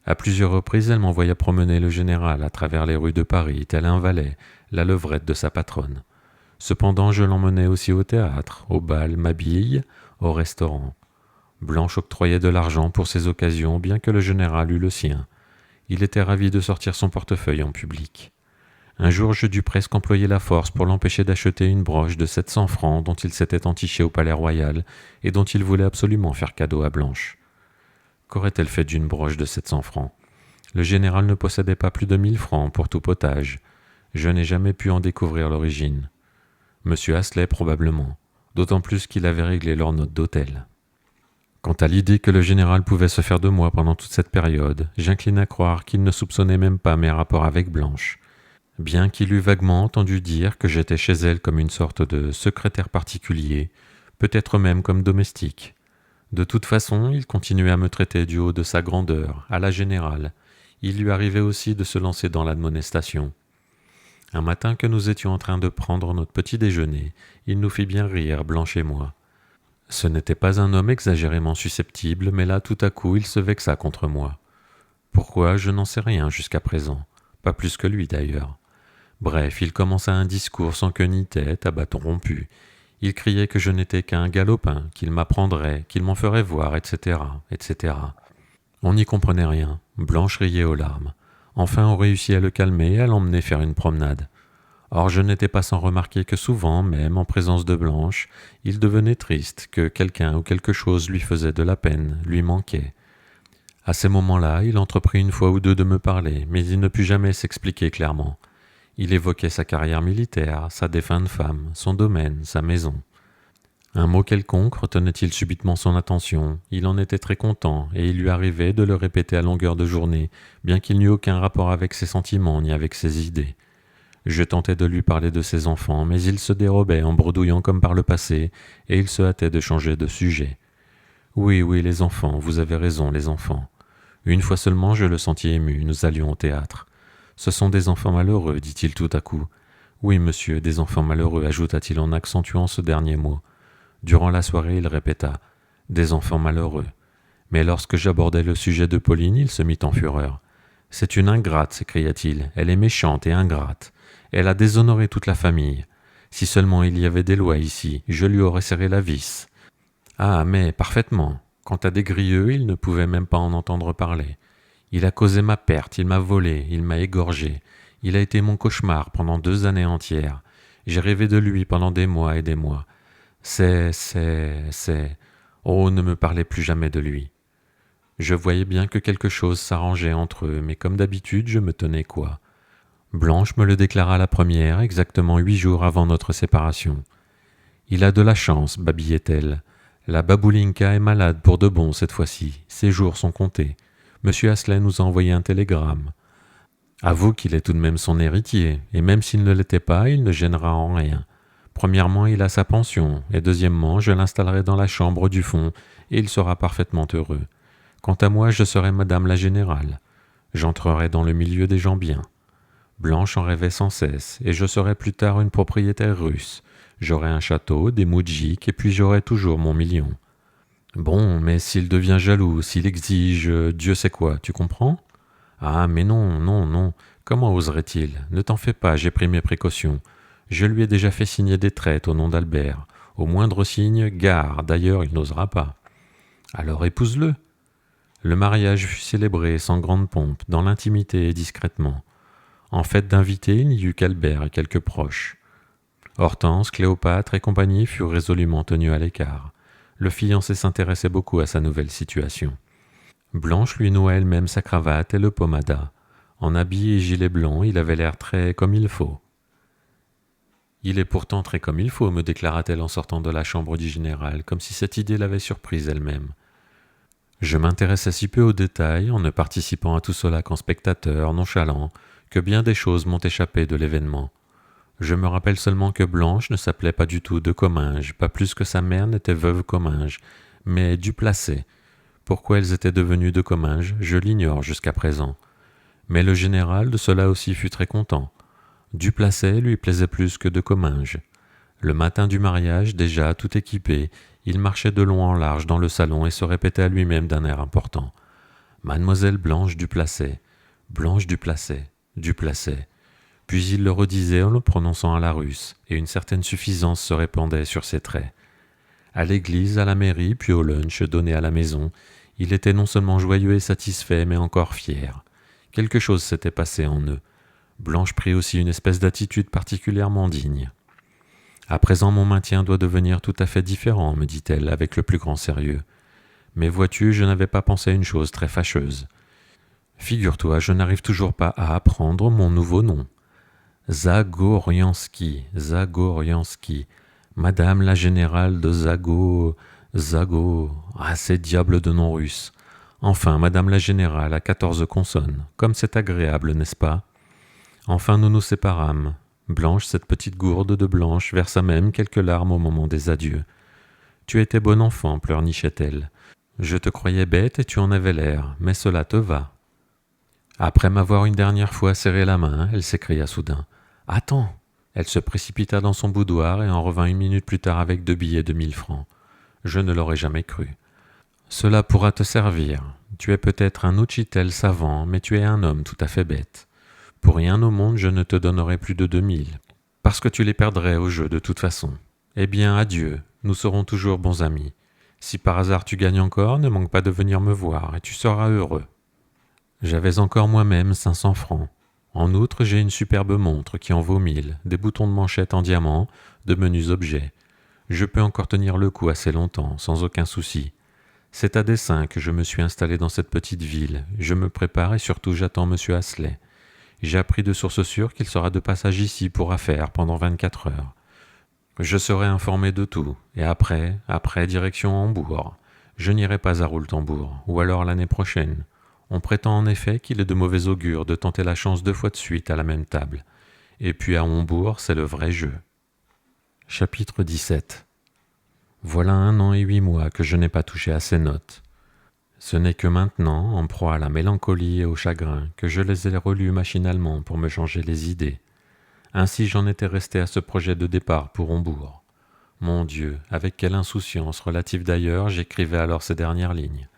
À plusieurs reprises, elle m'envoya promener le général à travers les rues de Paris, tel un valet, la levrette de sa patronne. Cependant, je l'emmenais aussi au théâtre, au bal, ma bille, au restaurant. Blanche octroyait de l'argent pour ces occasions, bien que le général eût le sien. Il était ravi de sortir son portefeuille en public. Un jour, je dus presque employer la force pour l'empêcher d'acheter une broche de 700 francs dont il s'était entiché au Palais Royal et dont il voulait absolument faire cadeau à Blanche. Qu'aurait-elle fait d'une broche de 700 francs? Le général ne possédait pas plus de 1000 francs pour tout potage. Je n'ai jamais pu en découvrir l'origine. Monsieur Astley probablement, d'autant plus qu'il avait réglé leur note d'hôtel. Quant à l'idée que le général pouvait se faire de moi pendant toute cette période, j'incline à croire qu'il ne soupçonnait même pas mes rapports avec Blanche. Bien qu'il eût vaguement entendu dire que j'étais chez elle comme une sorte de secrétaire particulier, peut-être même comme domestique. De toute façon, il continuait à me traiter du haut de sa grandeur, à la générale. Il lui arrivait aussi de se lancer dans l'admonestation. Un matin que nous étions en train de prendre notre petit déjeuner, il nous fit bien rire, Blanche et moi. Ce n'était pas un homme exagérément susceptible, mais là, tout à coup, il se vexa contre moi. Pourquoi, je n'en sais rien jusqu'à présent. Pas plus que lui, d'ailleurs. Bref, il commença un discours sans queue ni tête, à bâton rompu. Il criait que je n'étais qu'un galopin, qu'il m'apprendrait, qu'il m'en ferait voir, etc., etc. On n'y comprenait rien. Blanche riait aux larmes. Enfin, on réussit à le calmer et à l'emmener faire une promenade. Or, je n'étais pas sans remarquer que souvent, même en présence de Blanche, il devenait triste, que quelqu'un ou quelque chose lui faisait de la peine, lui manquait. À ces moments-là, il entreprit une fois ou deux de me parler, mais il ne put jamais s'expliquer clairement. Il évoquait sa carrière militaire, sa défunte femme, son domaine, sa maison. Un mot quelconque retenait-il subitement son attention, il en était très content, et il lui arrivait de le répéter à longueur de journée, bien qu'il n'eût aucun rapport avec ses sentiments ni avec ses idées. Je tentais de lui parler de ses enfants, mais il se dérobait en bredouillant comme par le passé, et il se hâtait de changer de sujet. Oui, oui, les enfants, vous avez raison, les enfants. Une fois seulement je le sentis ému, nous allions au théâtre. Ce sont des enfants malheureux, dit-il tout à coup. Oui, monsieur, des enfants malheureux, ajouta-t-il en accentuant ce dernier mot. Durant la soirée, il répéta des enfants malheureux. Mais lorsque j'abordai le sujet de Pauline, il se mit en fureur. C'est une ingrate, s'écria-t-il. Elle est méchante et ingrate. Elle a déshonoré toute la famille. Si seulement il y avait des lois ici, je lui aurais serré la vis. Ah, mais parfaitement. Quant à des grieux, il ne pouvait même pas en entendre parler. Il a causé ma perte, il m'a volé, il m'a égorgé. Il a été mon cauchemar pendant 2 années entières. J'ai rêvé de lui pendant des mois et des mois. C'est... Oh, ne me parlez plus jamais de lui. Je voyais bien que quelque chose s'arrangeait entre eux, mais comme d'habitude, je me tenais quoi. Blanche me le déclara la première, exactement 8 jours avant notre séparation. Il a de la chance, babillait-elle. La baboulinka est malade pour de bon cette fois-ci. Ses jours sont comptés. Monsieur Asselet nous a envoyé un télégramme. Avoue qu'il est tout de même son héritier, et même s'il ne l'était pas, il ne gênera en rien. Premièrement, il a sa pension, et deuxièmement, je l'installerai dans la chambre du fond, et il sera parfaitement heureux. Quant à moi, je serai madame la générale. J'entrerai dans le milieu des gens bien. Blanche en rêvait sans cesse, et je serai plus tard une propriétaire russe. J'aurai un château, des moudjiks, et puis j'aurai toujours mon million. Bon, mais s'il devient jaloux, s'il exige Dieu sait quoi, tu comprends? Ah, mais non, non, non. Comment oserait-il? Ne t'en fais pas, j'ai pris mes précautions. Je lui ai déjà fait signer des traites au nom d'Albert. Au moindre signe, gare, d'ailleurs il n'osera pas. Alors épouse-le. Le mariage fut célébré sans grande pompe, dans l'intimité et discrètement. En fait d'invités, il n'y eut qu'Albert et quelques proches. Hortense, Cléopâtre et compagnie furent résolument tenus à l'écart. Le fiancé s'intéressait beaucoup à sa nouvelle situation. Blanche lui noua elle-même sa cravate et le pommada. En habit et gilet blanc, il avait l'air très comme il faut. Il est pourtant très comme il faut, me déclara-t-elle en sortant de la chambre du général, comme si cette idée l'avait surprise elle-même. Je m'intéressais si peu aux détails, en ne participant à tout cela qu'en spectateur, nonchalant, que bien des choses m'ont échappé de l'événement. Je me rappelle seulement que Blanche ne s'appelait pas du tout de Comminges, pas plus que sa mère n'était veuve Comminges, mais Duplessis. Pourquoi elles étaient devenues de Comminges, je l'ignore jusqu'à présent. Mais le général de cela aussi fut très content. Duplessis lui plaisait plus que de Comminges. Le matin du mariage, déjà tout équipé, il marchait de long en large dans le salon et se répétait à lui-même d'un air important. Mademoiselle Blanche Duplessis, Blanche Duplessis, Duplessis. Puis il le redisait en le prononçant à la russe, et une certaine suffisance se répandait sur ses traits. À l'église, à la mairie, puis au lunch donné à la maison, il était non seulement joyeux et satisfait, mais encore fier. Quelque chose s'était passé en eux. Blanche prit aussi une espèce d'attitude particulièrement digne. « À présent, mon maintien doit devenir tout à fait différent, me dit-elle avec le plus grand sérieux. Mais vois-tu, je n'avais pas pensé à une chose très fâcheuse. Figure-toi, je n'arrive toujours pas à apprendre mon nouveau nom. Zagoriansky, Madame la générale de Zago... Ah, ces diables de noms russes. Enfin, Madame la générale a 14 consonnes. Comme c'est agréable, n'est-ce pas? Enfin, nous nous séparâmes. Blanche, cette petite gourde de Blanche, versa même quelques larmes au moment des adieux. Tu étais bon enfant, pleurnichait-elle. Je te croyais bête et tu en avais l'air, mais cela te va. Après m'avoir une dernière fois serré la main, elle s'écria soudain. Attends! Elle se précipita dans son boudoir et en revint 1 minute plus tard avec 2 billets de 1000 francs. Je ne l'aurais jamais cru. Cela pourra te servir. Tu es peut-être un Ouchitel savant, mais tu es un homme tout à fait bête. Pour rien au monde, je ne te donnerai plus de 2000, parce que tu les perdrais au jeu de toute façon. Eh bien, adieu, nous serons toujours bons amis. Si par hasard tu gagnes encore, ne manque pas de venir me voir, et tu seras heureux. J'avais encore moi-même 500 francs. En outre, j'ai une superbe montre qui en vaut 1000, des boutons de manchette en diamant, de menus objets. Je peux encore tenir le coup assez longtemps, sans aucun souci. C'est à dessein que je me suis installé dans cette petite ville. Je me prépare et surtout j'attends monsieur Asselet. J'ai appris de source sûre qu'il sera de passage ici pour affaires pendant 24 heures. Je serai informé de tout, et après, direction Hambourg. Je n'irai pas à Rouletambourg, ou alors l'année prochaine. On prétend en effet qu'il est de mauvais augure de tenter la chance 2 fois de suite à la même table. Et puis à Hombourg, c'est le vrai jeu. Chapitre 17. Voilà 1 an et 8 mois que je n'ai pas touché à ces notes. Ce n'est que maintenant, en proie à la mélancolie et au chagrin, que je les ai relues machinalement pour me changer les idées. Ainsi j'en étais resté à ce projet de départ pour Hombourg. Mon Dieu, avec quelle insouciance relative d'ailleurs j'écrivais alors ces dernières lignes.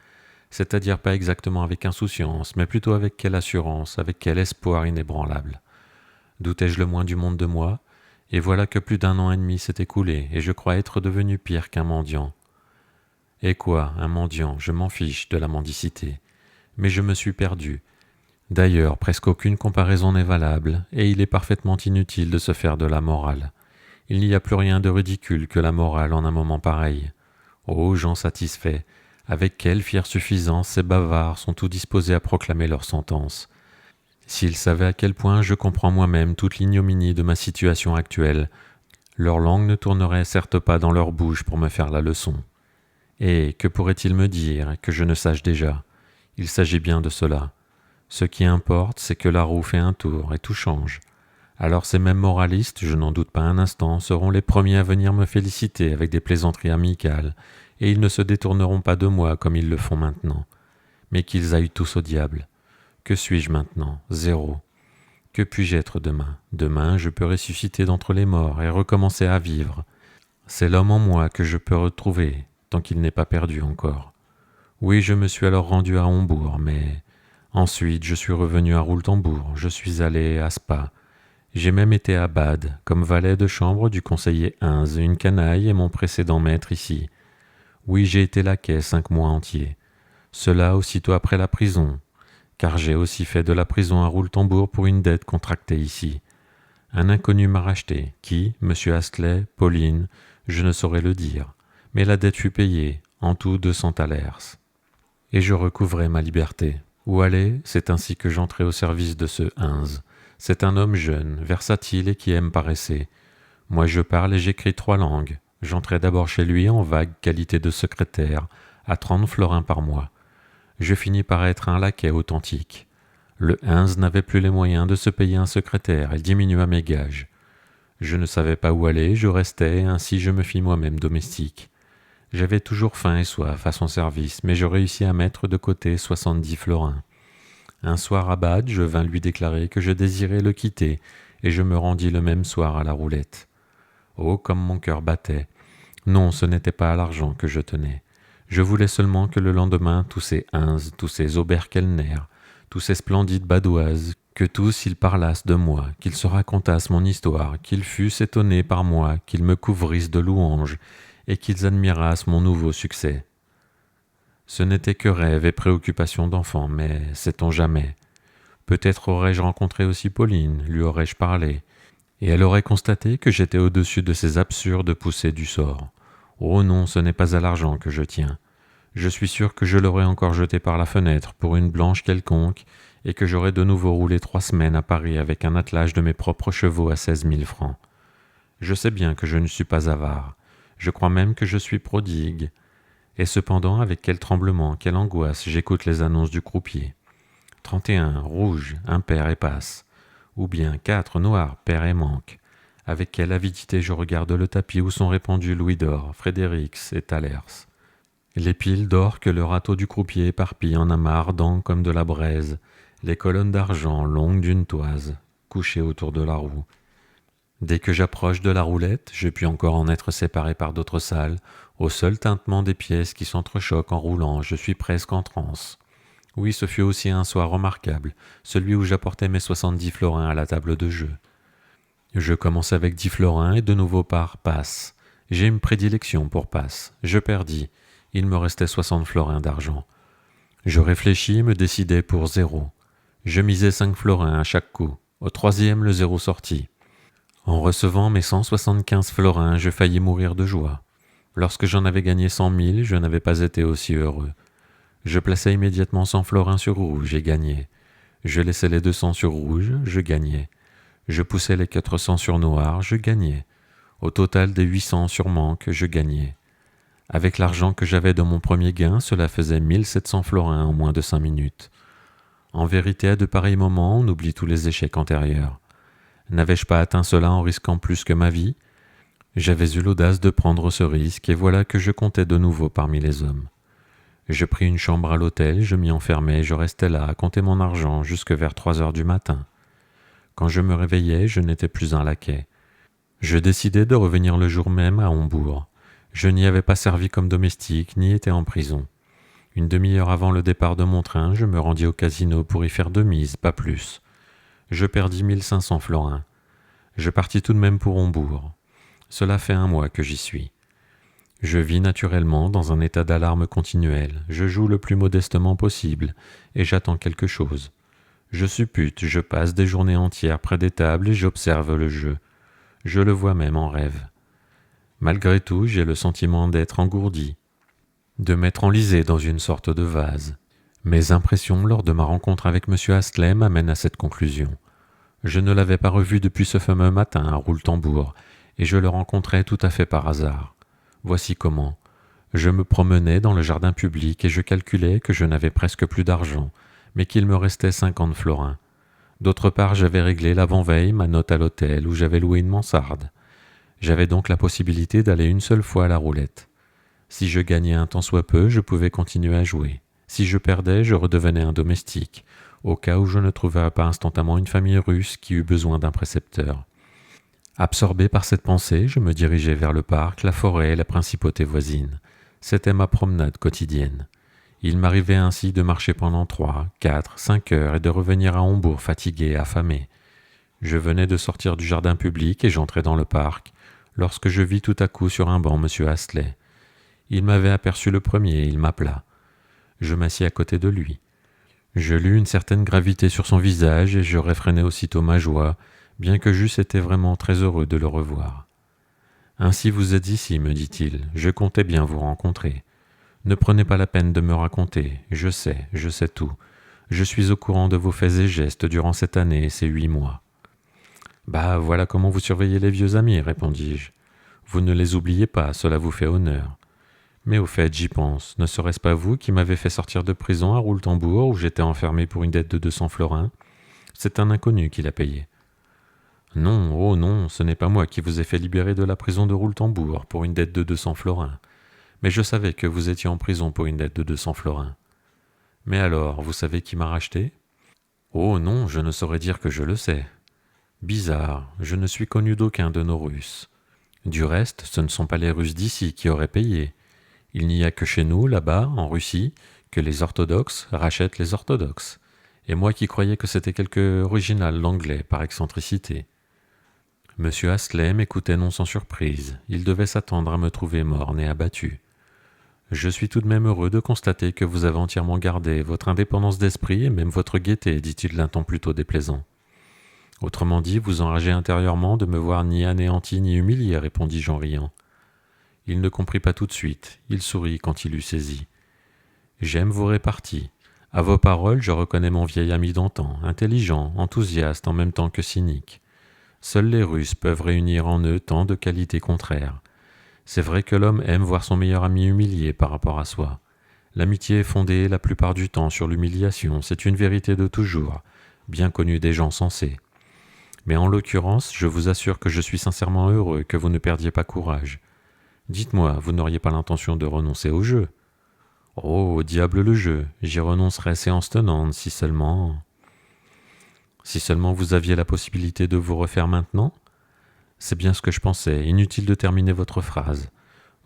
C'est-à-dire pas exactement avec insouciance, mais plutôt avec quelle assurance, avec quel espoir inébranlable. Doutais-je le moins du monde de moi? Et voilà que plus d'1 an et demi s'est écoulé, et je crois être devenu pire qu'un mendiant. Et quoi, un mendiant, je m'en fiche de la mendicité. Mais je me suis perdu. D'ailleurs, presque aucune comparaison n'est valable, et il est parfaitement inutile de se faire de la morale. Il n'y a plus rien de ridicule que la morale en un moment pareil. Ô gens satisfaits, avec quelle fière suffisance ces bavards sont tout disposés à proclamer leur sentence. S'ils savaient à quel point je comprends moi-même toute l'ignominie de ma situation actuelle, leur langue ne tournerait certes pas dans leur bouche pour me faire la leçon. Et que pourraient-ils me dire que je ne sache déjà? Il s'agit bien de cela. Ce qui importe, c'est que la roue fait un tour et tout change. Alors ces mêmes moralistes, je n'en doute pas un instant, seront les premiers à venir me féliciter avec des plaisanteries amicales, et ils ne se détourneront pas de moi comme ils le font maintenant. Mais qu'ils aillent tous au diable. Que suis-je maintenant? Zéro. Que puis-je être demain? Demain, je peux ressusciter d'entre les morts et recommencer à vivre. C'est l'homme en moi que je peux retrouver, tant qu'il n'est pas perdu encore. Oui, je me suis alors rendu à Hombourg, mais ensuite je suis revenu à Rouletambourg, je suis allé à Spa. J'ai même été à Bade, comme valet de chambre du conseiller Hinze, une canaille et mon précédent maître ici. Oui, j'ai été laquais 5 mois entiers. Cela aussitôt après la prison, car j'ai aussi fait de la prison à Rouletambourg pour une dette contractée ici. Un inconnu m'a racheté, qui, M. Astley, Pauline, je ne saurais le dire, mais la dette fut payée, en tout 200 thalers. Et je recouvrai ma liberté. Où aller? C'est ainsi que j'entrai au service de ce Hinze. C'est un homme jeune, versatile et qui aime paresser. Moi je parle et j'écris 3 langues. J'entrai d'abord chez lui en vague qualité de secrétaire, à 30 florins par mois. Je finis par être un laquais authentique. Le Hinze n'avait plus les moyens de se payer un secrétaire, il diminua mes gages. Je ne savais pas où aller, je restais, ainsi je me fis moi-même domestique. J'avais toujours faim et soif à son service, mais je réussis à mettre de côté 70 florins. Un soir à Bade, je vins lui déclarer que je désirais le quitter, et je me rendis le même soir à la Roulette. Oh, comme mon cœur battait! Non, ce n'était pas à l'argent que je tenais. Je voulais seulement que le lendemain, tous ces Hinze, tous ces Oberkellner, tous ces splendides badoises, que tous ils parlassent de moi, qu'ils se racontassent mon histoire, qu'ils fussent étonnés par moi, qu'ils me couvrissent de louanges, et qu'ils admirassent mon nouveau succès. Ce n'était que rêve et préoccupation d'enfant, mais sait-on jamais? Peut-être aurais-je rencontré aussi Pauline, lui aurais-je parlé, et elle aurait constaté que j'étais au-dessus de ces absurdes poussées du sort. Oh non, ce n'est pas à l'argent que je tiens. Je suis sûr que je l'aurais encore jeté par la fenêtre pour une blanche quelconque, et que j'aurais de nouveau roulé 3 semaines à Paris avec un attelage de mes propres chevaux à 16 000 francs. Je sais bien que je ne suis pas avare. Je crois même que je suis prodigue. Et cependant, avec quel tremblement, quelle angoisse, j'écoute les annonces du croupier. 31, rouge, impair et passe. Ou bien 4, noir, pair et manque. Avec quelle avidité je regarde le tapis où sont répandus Louis d'or, Frédérix et Thalers. Les piles d'or que le râteau du croupier éparpille en amas ardents comme de la braise, les colonnes d'argent longues d'une toise, couchées autour de la roue. Dès que j'approche de la roulette, je puis encore en être séparé par d'autres salles, au seul tintement des pièces qui s'entrechoquent en roulant, je suis presque en transe. Oui, ce fut aussi un soir remarquable, celui où j'apportais mes 70 florins à la table de jeu. Je commence avec 10 florins et de nouveau par passe. J'ai une prédilection pour passe. Je perdis. Il me restait 60 florins d'argent. Je réfléchis et me décidai pour 0. Je misais 5 florins à chaque coup. Au 3e, le 0 sortit. En recevant mes 175 florins, je faillis mourir de joie. Lorsque j'en avais gagné 100 000, je n'avais pas été aussi heureux. Je plaçais immédiatement 100 florins sur rouge et gagnais. Je laissais les 200 sur rouge, je gagnais. Je poussais les 400 sur noir, je gagnais. Au total des 800 sur manque, je gagnais. Avec l'argent que j'avais de mon premier gain, cela faisait 1700 florins en moins de 5 minutes. En vérité, à de pareils moments, on oublie tous les échecs antérieurs. N'avais-je pas atteint cela en risquant plus que ma vie? J'avais eu l'audace de prendre ce risque, et voilà que je comptais de nouveau parmi les hommes. Je pris une chambre à l'hôtel, je m'y enfermai et je restai là à compter mon argent jusque vers 3 heures du matin. Quand je me réveillai, je n'étais plus un laquais. Je décidai de revenir le jour même à Hombourg. Je n'y avais pas servi comme domestique, ni été en prison. Une demi-heure avant le départ de mon train, je me rendis au casino pour y faire 2 mises, pas plus. Je perdis 1500 florins. Je partis tout de même pour Hombourg. Cela fait 1 mois que j'y suis. Je vis naturellement dans un état d'alarme continuelle. Je joue le plus modestement possible, et j'attends quelque chose. Je suppute, je passe des journées entières près des tables et j'observe le jeu. Je le vois même en rêve. Malgré tout, j'ai le sentiment d'être engourdi, de m'être enlisé dans une sorte de vase. Mes impressions lors de ma rencontre avec M. Astley m'amènent à cette conclusion. Je ne l'avais pas revu depuis ce fameux matin à Rouletambour, et je le rencontrai tout à fait par hasard. Voici comment. Je me promenais dans le jardin public et je calculais que je n'avais presque plus d'argent, mais qu'il me restait 50 florins. D'autre part, j'avais réglé l'avant-veille ma note à l'hôtel où j'avais loué une mansarde. J'avais donc la possibilité d'aller une seule fois à la roulette. Si je gagnais un tant soit peu, je pouvais continuer à jouer. Si je perdais, je redevenais un domestique, au cas où je ne trouverais pas instantanément une famille russe qui eût besoin d'un précepteur. Absorbé par cette pensée, je me dirigeais vers le parc, la forêt et la principauté voisine. C'était ma promenade quotidienne. Il m'arrivait ainsi de marcher pendant 3, 4, 5 heures et de revenir à Hombourg fatigué et affamé. Je venais de sortir du jardin public et j'entrais dans le parc, lorsque je vis tout à coup sur un banc M. Astley. Il m'avait aperçu le premier, il m'appela. Je m'assis à côté de lui. Je lus une certaine gravité sur son visage et je réfrénai aussitôt ma joie, bien que j'eusse été vraiment très heureux de le revoir. « Ainsi vous êtes ici, me dit-il, je comptais bien vous rencontrer. Ne prenez pas la peine de me raconter, je sais tout. Je suis au courant de vos faits et gestes durant cette année et ces 8 mois. » « Bah, voilà comment vous surveillez les vieux amis, répondis-je. Vous ne les oubliez pas, cela vous fait honneur. Mais au fait, j'y pense, ne serait-ce pas vous qui m'avez fait sortir de prison à Rouletambourg où j'étais enfermé pour une dette de 200 florins? C'est un inconnu qui l'a payé. Non, oh non, ce n'est pas moi qui vous ai fait libérer de la prison de Rouletambourg pour une dette de 200 florins. Mais je savais que vous étiez en prison pour une dette de 200 florins. Mais alors, vous savez qui m'a racheté? Oh non, je ne saurais dire que je le sais. Bizarre, je ne suis connu d'aucun de nos Russes. Du reste, ce ne sont pas les Russes d'ici qui auraient payé. Il n'y a que chez nous, là-bas, en Russie, que les orthodoxes rachètent les orthodoxes. Et moi qui croyais que c'était quelque original l'anglais par excentricité. Monsieur Astley m'écoutait non sans surprise. Il devait s'attendre à me trouver morne et abattu. Je suis tout de même heureux de constater que vous avez entièrement gardé votre indépendance d'esprit et même votre gaieté, dit-il d'un ton plutôt déplaisant. Autrement dit, vous enragez intérieurement de me voir ni anéanti ni humilié, répondis-je en riant. Il ne comprit pas tout de suite, il sourit quand il eut saisi. J'aime vos réparties. À vos paroles, je reconnais mon vieil ami d'antan, intelligent, enthousiaste en même temps que cynique. Seuls les Russes peuvent réunir en eux tant de qualités contraires. C'est vrai que l'homme aime voir son meilleur ami humilié par rapport à soi. L'amitié est fondée la plupart du temps sur l'humiliation, c'est une vérité de toujours, bien connue des gens sensés. Mais en l'occurrence, je vous assure que je suis sincèrement heureux que vous ne perdiez pas courage. Dites-moi, vous n'auriez pas l'intention de renoncer au jeu? Oh, au diable le jeu, j'y renoncerais séance tenante, si seulement... Si seulement vous aviez la possibilité de vous refaire maintenant? C'est bien ce que je pensais, inutile de terminer votre phrase.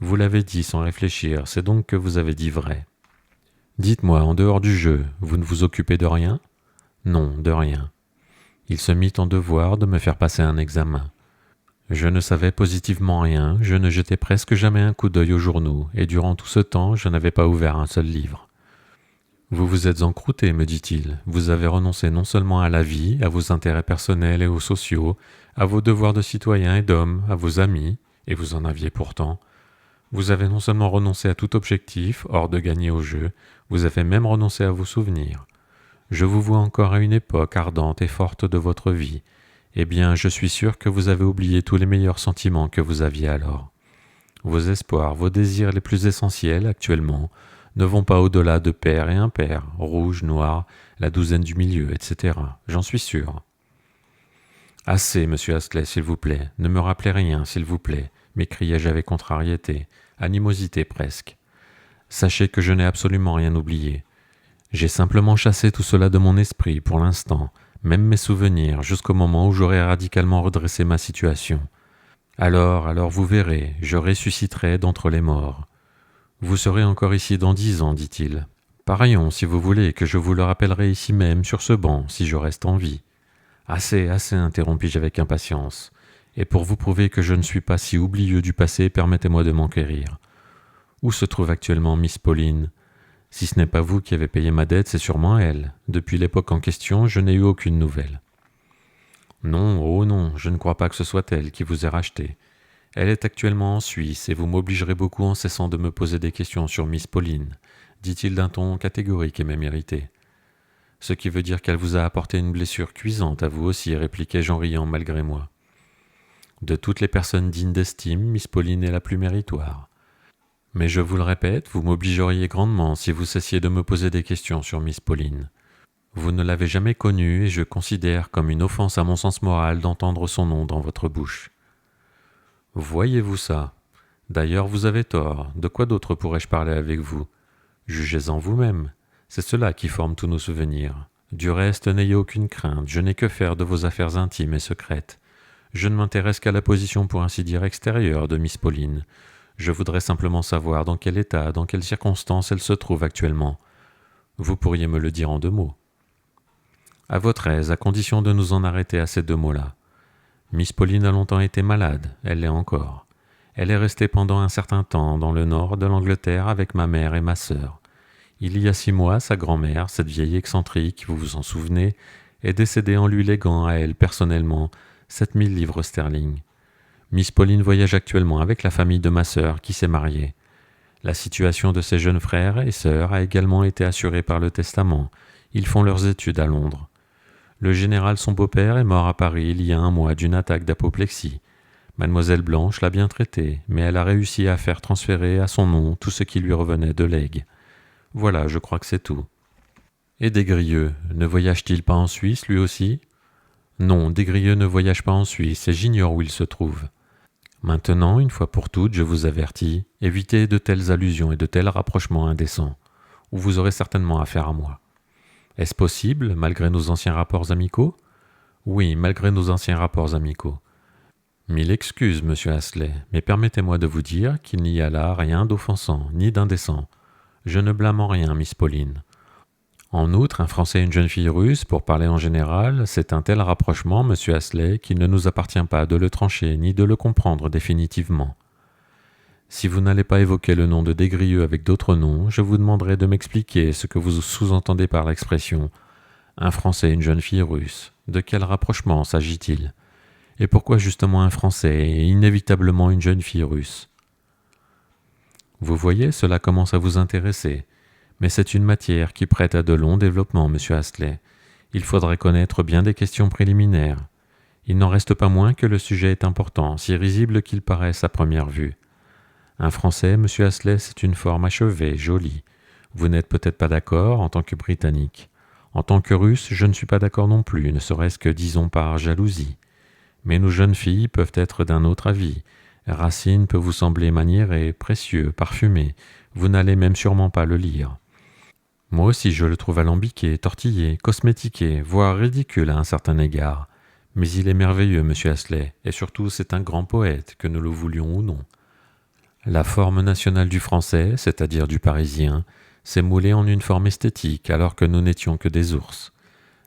Vous l'avez dit sans réfléchir, c'est donc que vous avez dit vrai. Dites-moi, en dehors du jeu, vous ne vous occupez de rien? Non, de rien. Il se mit en devoir de me faire passer un examen. Je ne savais positivement rien, je ne jetais presque jamais un coup d'œil aux journaux, et durant tout ce temps, je n'avais pas ouvert un seul livre. Vous vous êtes encrouté, me dit-il. Vous avez renoncé non seulement à la vie, à vos intérêts personnels et aux sociaux, à vos devoirs de citoyen et d'homme, à vos amis, et vous en aviez pourtant. Vous avez non seulement renoncé à tout objectif, hors de gagner au jeu, vous avez même renoncé à vos souvenirs. Je vous vois encore à une époque ardente et forte de votre vie. Eh bien, je suis sûr que vous avez oublié tous les meilleurs sentiments que vous aviez alors. Vos espoirs, vos désirs les plus essentiels actuellement ne vont pas au-delà de père et impair, rouge, noir, la douzaine du milieu, etc. J'en suis sûr. Assez, monsieur Astley, s'il vous plaît. Ne me rappelez rien, s'il vous plaît, m'écriai-je avec contrariété, animosité presque. Sachez que je n'ai absolument rien oublié. J'ai simplement chassé tout cela de mon esprit pour l'instant, même mes souvenirs, jusqu'au moment où j'aurai radicalement redressé ma situation. Alors vous verrez, je ressusciterai d'entre les morts. Vous serez encore ici dans 10 ans, dit-il. Parions, si vous voulez, que je vous le rappellerai ici même, sur ce banc, si je reste en vie. Assez, interrompis-je avec impatience. Et pour vous prouver que je ne suis pas si oublieux du passé, permettez-moi de m'enquérir. Où se trouve actuellement Miss Pauline ? Si ce n'est pas vous qui avez payé ma dette, c'est sûrement elle. Depuis l'époque en question, je n'ai eu aucune nouvelle. Non, oh non, je ne crois pas que ce soit elle qui vous ait racheté. Elle est actuellement en Suisse et vous m'obligerez beaucoup en cessant de me poser des questions sur Miss Pauline, dit-il d'un ton catégorique et même irrité. Ce qui veut dire qu'elle vous a apporté une blessure cuisante à vous aussi, répliquai-je en riant malgré moi. De toutes les personnes dignes d'estime, Miss Pauline est la plus méritoire. Mais je vous le répète, vous m'obligeriez grandement si vous cessiez de me poser des questions sur Miss Pauline. Vous ne l'avez jamais connue et je considère comme une offense à mon sens moral d'entendre son nom dans votre bouche. Voyez-vous ça ? D'ailleurs, vous avez tort. De quoi d'autre pourrais-je parler avec vous ? Jugez-en vous-même. C'est cela qui forme tous nos souvenirs. Du reste, n'ayez aucune crainte, je n'ai que faire de vos affaires intimes et secrètes. Je ne m'intéresse qu'à la position pour ainsi dire extérieure de Miss Pauline. Je voudrais simplement savoir dans quel état, dans quelles circonstances elle se trouve actuellement. Vous pourriez me le dire en 2 mots. À votre aise, à condition de nous en arrêter à ces 2 mots-là. Miss Pauline a longtemps été malade, elle l'est encore. Elle est restée pendant un certain temps dans le nord de l'Angleterre avec ma mère et ma sœur. Il y a 6 mois, sa grand-mère, cette vieille excentrique, vous vous en souvenez, est décédée en lui léguant à elle personnellement 7000 livres sterling. Miss Pauline voyage actuellement avec la famille de ma sœur qui s'est mariée. La situation de ses jeunes frères et sœurs a également été assurée par le testament. Ils font leurs études à Londres. Le général son beau-père est mort à Paris il y a 1 mois d'une attaque d'apoplexie. Mademoiselle Blanche l'a bien traité, mais elle a réussi à faire transférer à son nom tout ce qui lui revenait de legs. Voilà, je crois que c'est tout. Et Desgrieux, ne voyage-t-il pas en Suisse, lui aussi ? Non, Desgrieux ne voyage pas en Suisse, et j'ignore où il se trouve. Maintenant, une fois pour toutes, je vous avertis, évitez de telles allusions et de tels rapprochements indécents, ou vous aurez certainement affaire à moi. Est-ce possible, malgré nos anciens rapports amicaux ? Oui, malgré nos anciens rapports amicaux. Mille excuses, monsieur Astley, mais permettez-moi de vous dire qu'il n'y a là rien d'offensant, ni d'indécent. Je ne blâme en rien Miss Pauline. En outre, un Français et une jeune fille russe, pour parler en général, c'est un tel rapprochement, monsieur Astley, qu'il ne nous appartient pas de le trancher ni de le comprendre définitivement. Si vous n'allez pas évoquer le nom de Desgrieux avec d'autres noms, je vous demanderai de m'expliquer ce que vous sous-entendez par l'expression « un Français et une jeune fille russe ». De quel rapprochement s'agit-il ? Et pourquoi justement un Français et inévitablement une jeune fille russe ? Vous voyez, cela commence à vous intéresser. Mais c'est une matière qui prête à de longs développements, monsieur Astley. Il faudrait connaître bien des questions préliminaires. Il n'en reste pas moins que le sujet est important, si risible qu'il paraisse à première vue. Un Français, monsieur Astley, c'est une forme achevée, jolie. Vous n'êtes peut-être pas d'accord en tant que Britannique. En tant que Russe, je ne suis pas d'accord non plus, ne serait-ce que, disons, par jalousie. Mais nos jeunes filles peuvent être d'un autre avis. Racine peut vous sembler maniéré, précieux, parfumé. Vous n'allez même sûrement pas le lire. Moi aussi je le trouve alambiqué, tortillé, cosmétiqué, voire ridicule à un certain égard. Mais il est merveilleux, monsieur Astley, et surtout c'est un grand poète, que nous le voulions ou non. La forme nationale du français, c'est-à-dire du parisien, s'est moulée en une forme esthétique alors que nous n'étions que des ours.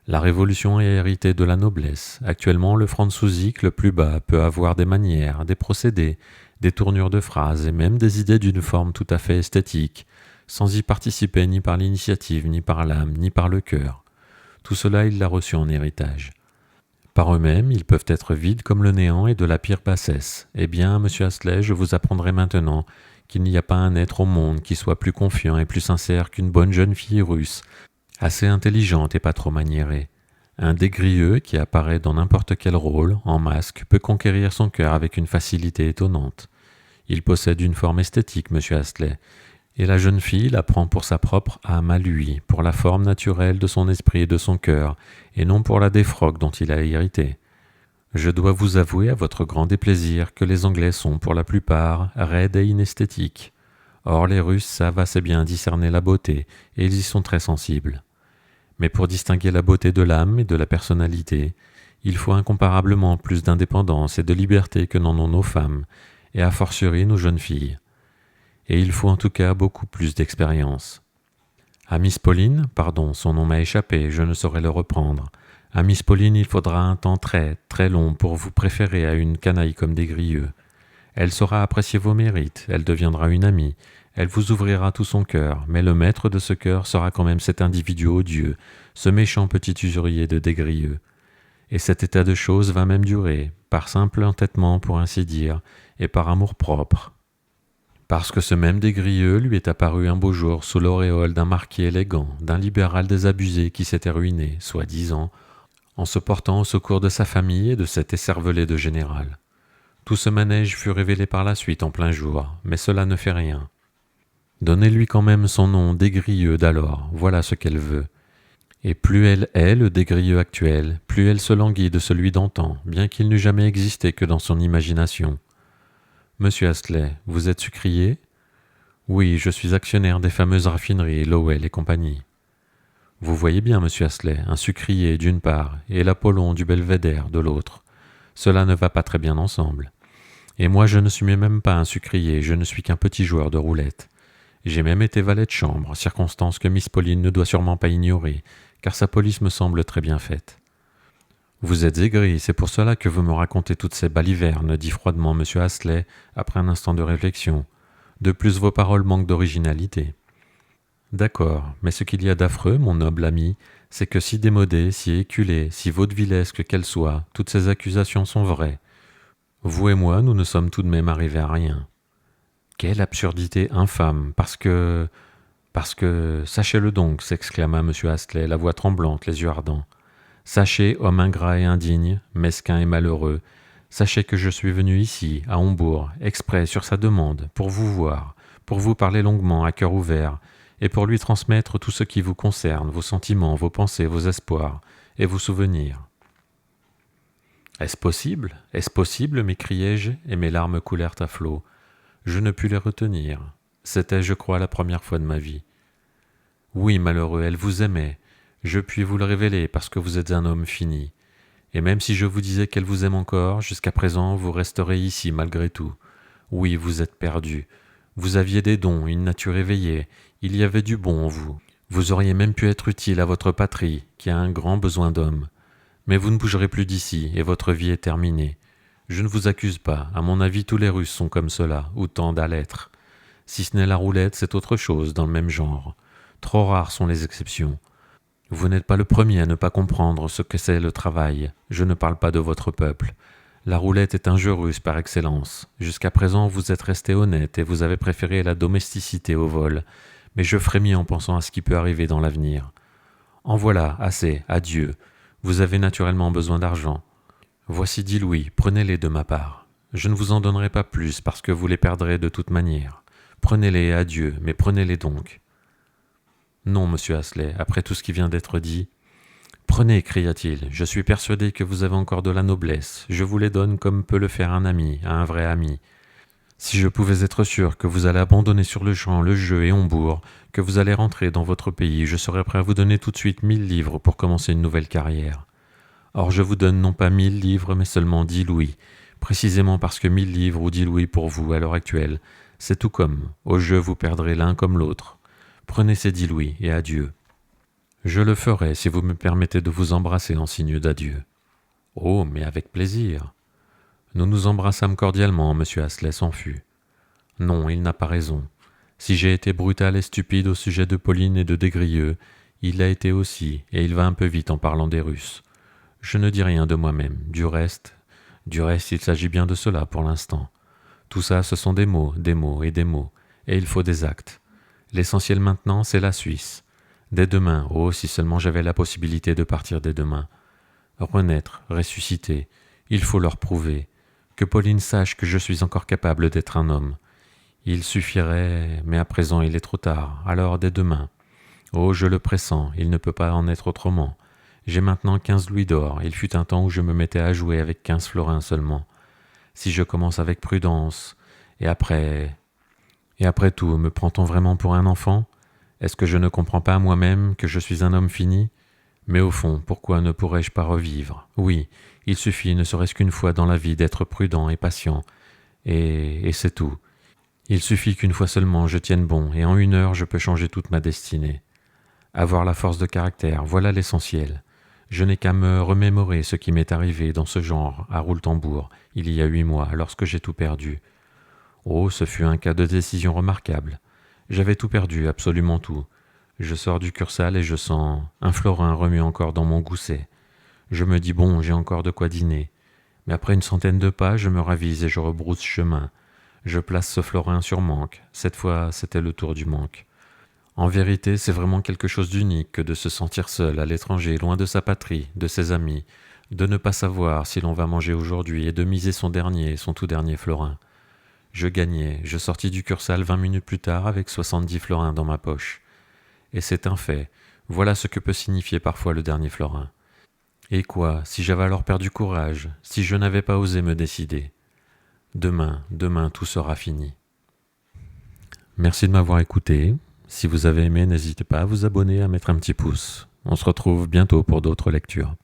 La Révolution est héritée de la noblesse. Actuellement, le franzousique le plus bas peut avoir des manières, des procédés, des tournures de phrases et même des idées d'une forme tout à fait esthétique, sans y participer ni par l'initiative, ni par l'âme, ni par le cœur. Tout cela, il l'a reçu en héritage. Par eux-mêmes, ils peuvent être vides comme le néant et de la pire bassesse. Eh bien, monsieur Astley, je vous apprendrai maintenant qu'il n'y a pas un être au monde qui soit plus confiant et plus sincère qu'une bonne jeune fille russe, assez intelligente et pas trop maniérée. Un Desgrieux qui apparaît dans n'importe quel rôle, en masque, peut conquérir son cœur avec une facilité étonnante. Il possède une forme esthétique, monsieur Astley, et la jeune fille la prend pour sa propre âme à lui, pour la forme naturelle de son esprit et de son cœur, et non pour la défroque dont il a hérité. Je dois vous avouer à votre grand déplaisir que les Anglais sont pour la plupart raides et inesthétiques. Or les Russes savent assez bien discerner la beauté et ils y sont très sensibles. Mais pour distinguer la beauté de l'âme et de la personnalité, il faut incomparablement plus d'indépendance et de liberté que n'en ont nos femmes, et a fortiori nos jeunes filles. Et il faut en tout cas beaucoup plus d'expérience. À Miss Pauline, pardon, son nom m'a échappé, je ne saurais le reprendre. À Miss Pauline, il faudra un temps très, très long pour vous préférer à une canaille comme des Grieux. Elle saura apprécier vos mérites, elle deviendra une amie, elle vous ouvrira tout son cœur, mais le maître de ce cœur sera quand même cet individu odieux, ce méchant petit usurier de Desgrieux. Et cet état de choses va même durer, par simple entêtement pour ainsi dire, et par amour-propre. Parce que ce même Desgrieux lui est apparu un beau jour sous l'auréole d'un marquis élégant, d'un libéral désabusé qui s'était ruiné, soi-disant, en se portant au secours de sa famille et de cet écervelé de général. Tout ce manège fut révélé par la suite en plein jour, mais cela ne fait rien. Donnez-lui quand même son nom Desgrieux d'alors, voilà ce qu'elle veut. Et plus elle est le Desgrieux actuel, plus elle se languit de celui d'antan, bien qu'il n'eût jamais existé que dans son imagination. Monsieur Astley, vous êtes sucrier ? Oui, je suis actionnaire des fameuses raffineries Lowell et compagnie. Vous voyez bien, monsieur Astley, un sucrier d'une part et l'Apollon du Belvédère de l'autre. Cela ne va pas très bien ensemble. Et moi je ne suis même pas un sucrier, je ne suis qu'un petit joueur de roulette. J'ai même été valet de chambre, circonstance que Miss Pauline ne doit sûrement pas ignorer, car sa police me semble très bien faite. Vous êtes aigri, c'est pour cela que vous me racontez toutes ces balivernes, dit froidement M. Astley, après un instant de réflexion. De plus, vos paroles manquent d'originalité. D'accord, mais ce qu'il y a d'affreux, mon noble ami, c'est que si démodée, si éculée, si vaudevillesque qu'elle soit, toutes ces accusations sont vraies. Vous et moi, nous ne sommes tout de même arrivés à rien. Quelle absurdité infâme, parce que, sachez-le donc, s'exclama M. Astley, la voix tremblante, les yeux ardents. Sachez, homme ingrat et indigne, mesquin et malheureux, sachez que je suis venu ici, à Hombourg, exprès sur sa demande, pour vous voir, pour vous parler longuement, à cœur ouvert, et pour lui transmettre tout ce qui vous concerne, vos sentiments, vos pensées, vos espoirs, et vos souvenirs. Est-ce possible ? Est-ce possible ? M'écriai-je, et mes larmes coulèrent à flots. Je ne pus les retenir. C'était, je crois, la première fois de ma vie. Oui, malheureux, elle vous aimait. Je puis vous le révéler parce que vous êtes un homme fini. Et même si je vous disais qu'elle vous aime encore, jusqu'à présent, vous resterez ici malgré tout. Oui, vous êtes perdu. Vous aviez des dons, une nature éveillée. Il y avait du bon en vous. Vous auriez même pu être utile à votre patrie, qui a un grand besoin d'hommes. Mais vous ne bougerez plus d'ici, et votre vie est terminée. Je ne vous accuse pas. À mon avis, tous les Russes sont comme cela, ou tendent à l'être. Si ce n'est la roulette, c'est autre chose, dans le même genre. Trop rares sont les exceptions. Vous n'êtes pas le premier à ne pas comprendre ce que c'est le travail. Je ne parle pas de votre peuple. La roulette est un jeu russe par excellence. Jusqu'à présent, vous êtes resté honnête et vous avez préféré la domesticité au vol. Mais je frémis en pensant à ce qui peut arriver dans l'avenir. En voilà, assez, adieu. Vous avez naturellement besoin d'argent. Voici 10 louis, prenez-les de ma part. Je ne vous en donnerai pas plus parce que vous les perdrez de toute manière. Prenez-les, adieu, mais prenez-les donc. Non, monsieur Astley, après tout ce qui vient d'être dit. Prenez, cria-t-il, je suis persuadé que vous avez encore de la noblesse. Je vous les donne comme peut le faire un ami, un vrai ami. Si je pouvais être sûr que vous allez abandonner sur le champ le jeu et Hombourg, que vous allez rentrer dans votre pays, je serais prêt à vous donner tout de suite 1000 livres pour commencer une nouvelle carrière. Or je vous donne non pas 1000 livres, mais seulement 10 louis, précisément parce que 1000 livres ou 10 louis pour vous, à l'heure actuelle, c'est tout comme, au jeu vous perdrez l'un comme l'autre. Prenez ces 10 louis et adieu. Je le ferai si vous me permettez de vous embrasser en signe d'adieu. Oh, mais avec plaisir. Nous nous embrassâmes cordialement, M. Astley s'en fut. Non, il n'a pas raison. Si j'ai été brutal et stupide au sujet de Pauline et de Desgrieux, il l'a été aussi, et il va un peu vite en parlant des Russes. Je ne dis rien de moi-même, du reste, il s'agit bien de cela pour l'instant. Tout ça, ce sont des mots et des mots, et il faut des actes. L'essentiel maintenant, c'est la Suisse. Dès demain, oh, si seulement j'avais la possibilité de partir dès demain. Renaître, ressusciter, il faut leur prouver. Que Pauline sache que je suis encore capable d'être un homme. Il suffirait, mais à présent il est trop tard, alors dès demain. Oh, je le pressens, il ne peut pas en être autrement. J'ai maintenant 15 louis d'or. Il fut un temps où je me mettais à jouer avec 15 florins seulement. Si je commence avec prudence, et après... Et après tout, me prend-on vraiment pour un enfant? Est-ce que je ne comprends pas moi-même que je suis un homme fini? Mais au fond, pourquoi ne pourrais-je pas revivre? Oui, il suffit, ne serait-ce qu'une fois dans la vie, d'être prudent et patient. Et c'est tout. Il suffit qu'une fois seulement je tienne bon, et en 1 heure je peux changer toute ma destinée. Avoir la force de caractère, voilà l'essentiel. Je n'ai qu'à me remémorer ce qui m'est arrivé dans ce genre à Rouletambourg, il y a 8 mois, lorsque j'ai tout perdu. Oh, ce fut un cas de décision remarquable. J'avais tout perdu, absolument tout. Je sors du Cursal et je sens un florin remue encore dans mon gousset. Je me dis bon, j'ai encore de quoi dîner. Mais après une centaine de pas, je me ravise et je rebrousse chemin. Je place ce florin sur manque. Cette fois, c'était le tour du manque. En vérité, c'est vraiment quelque chose d'unique que de se sentir seul à l'étranger, loin de sa patrie, de ses amis, de ne pas savoir si l'on va manger aujourd'hui et de miser son tout dernier florin. Je gagnais, je sortis du Cursal 20 minutes plus tard avec 70 florins dans ma poche. Et c'est un fait, voilà ce que peut signifier parfois le dernier florin. Et quoi, si j'avais alors perdu courage, si je n'avais pas osé me décider? Demain, tout sera fini. Merci de m'avoir écouté. Si vous avez aimé, n'hésitez pas à vous abonner, à mettre un petit pouce. On se retrouve bientôt pour d'autres lectures.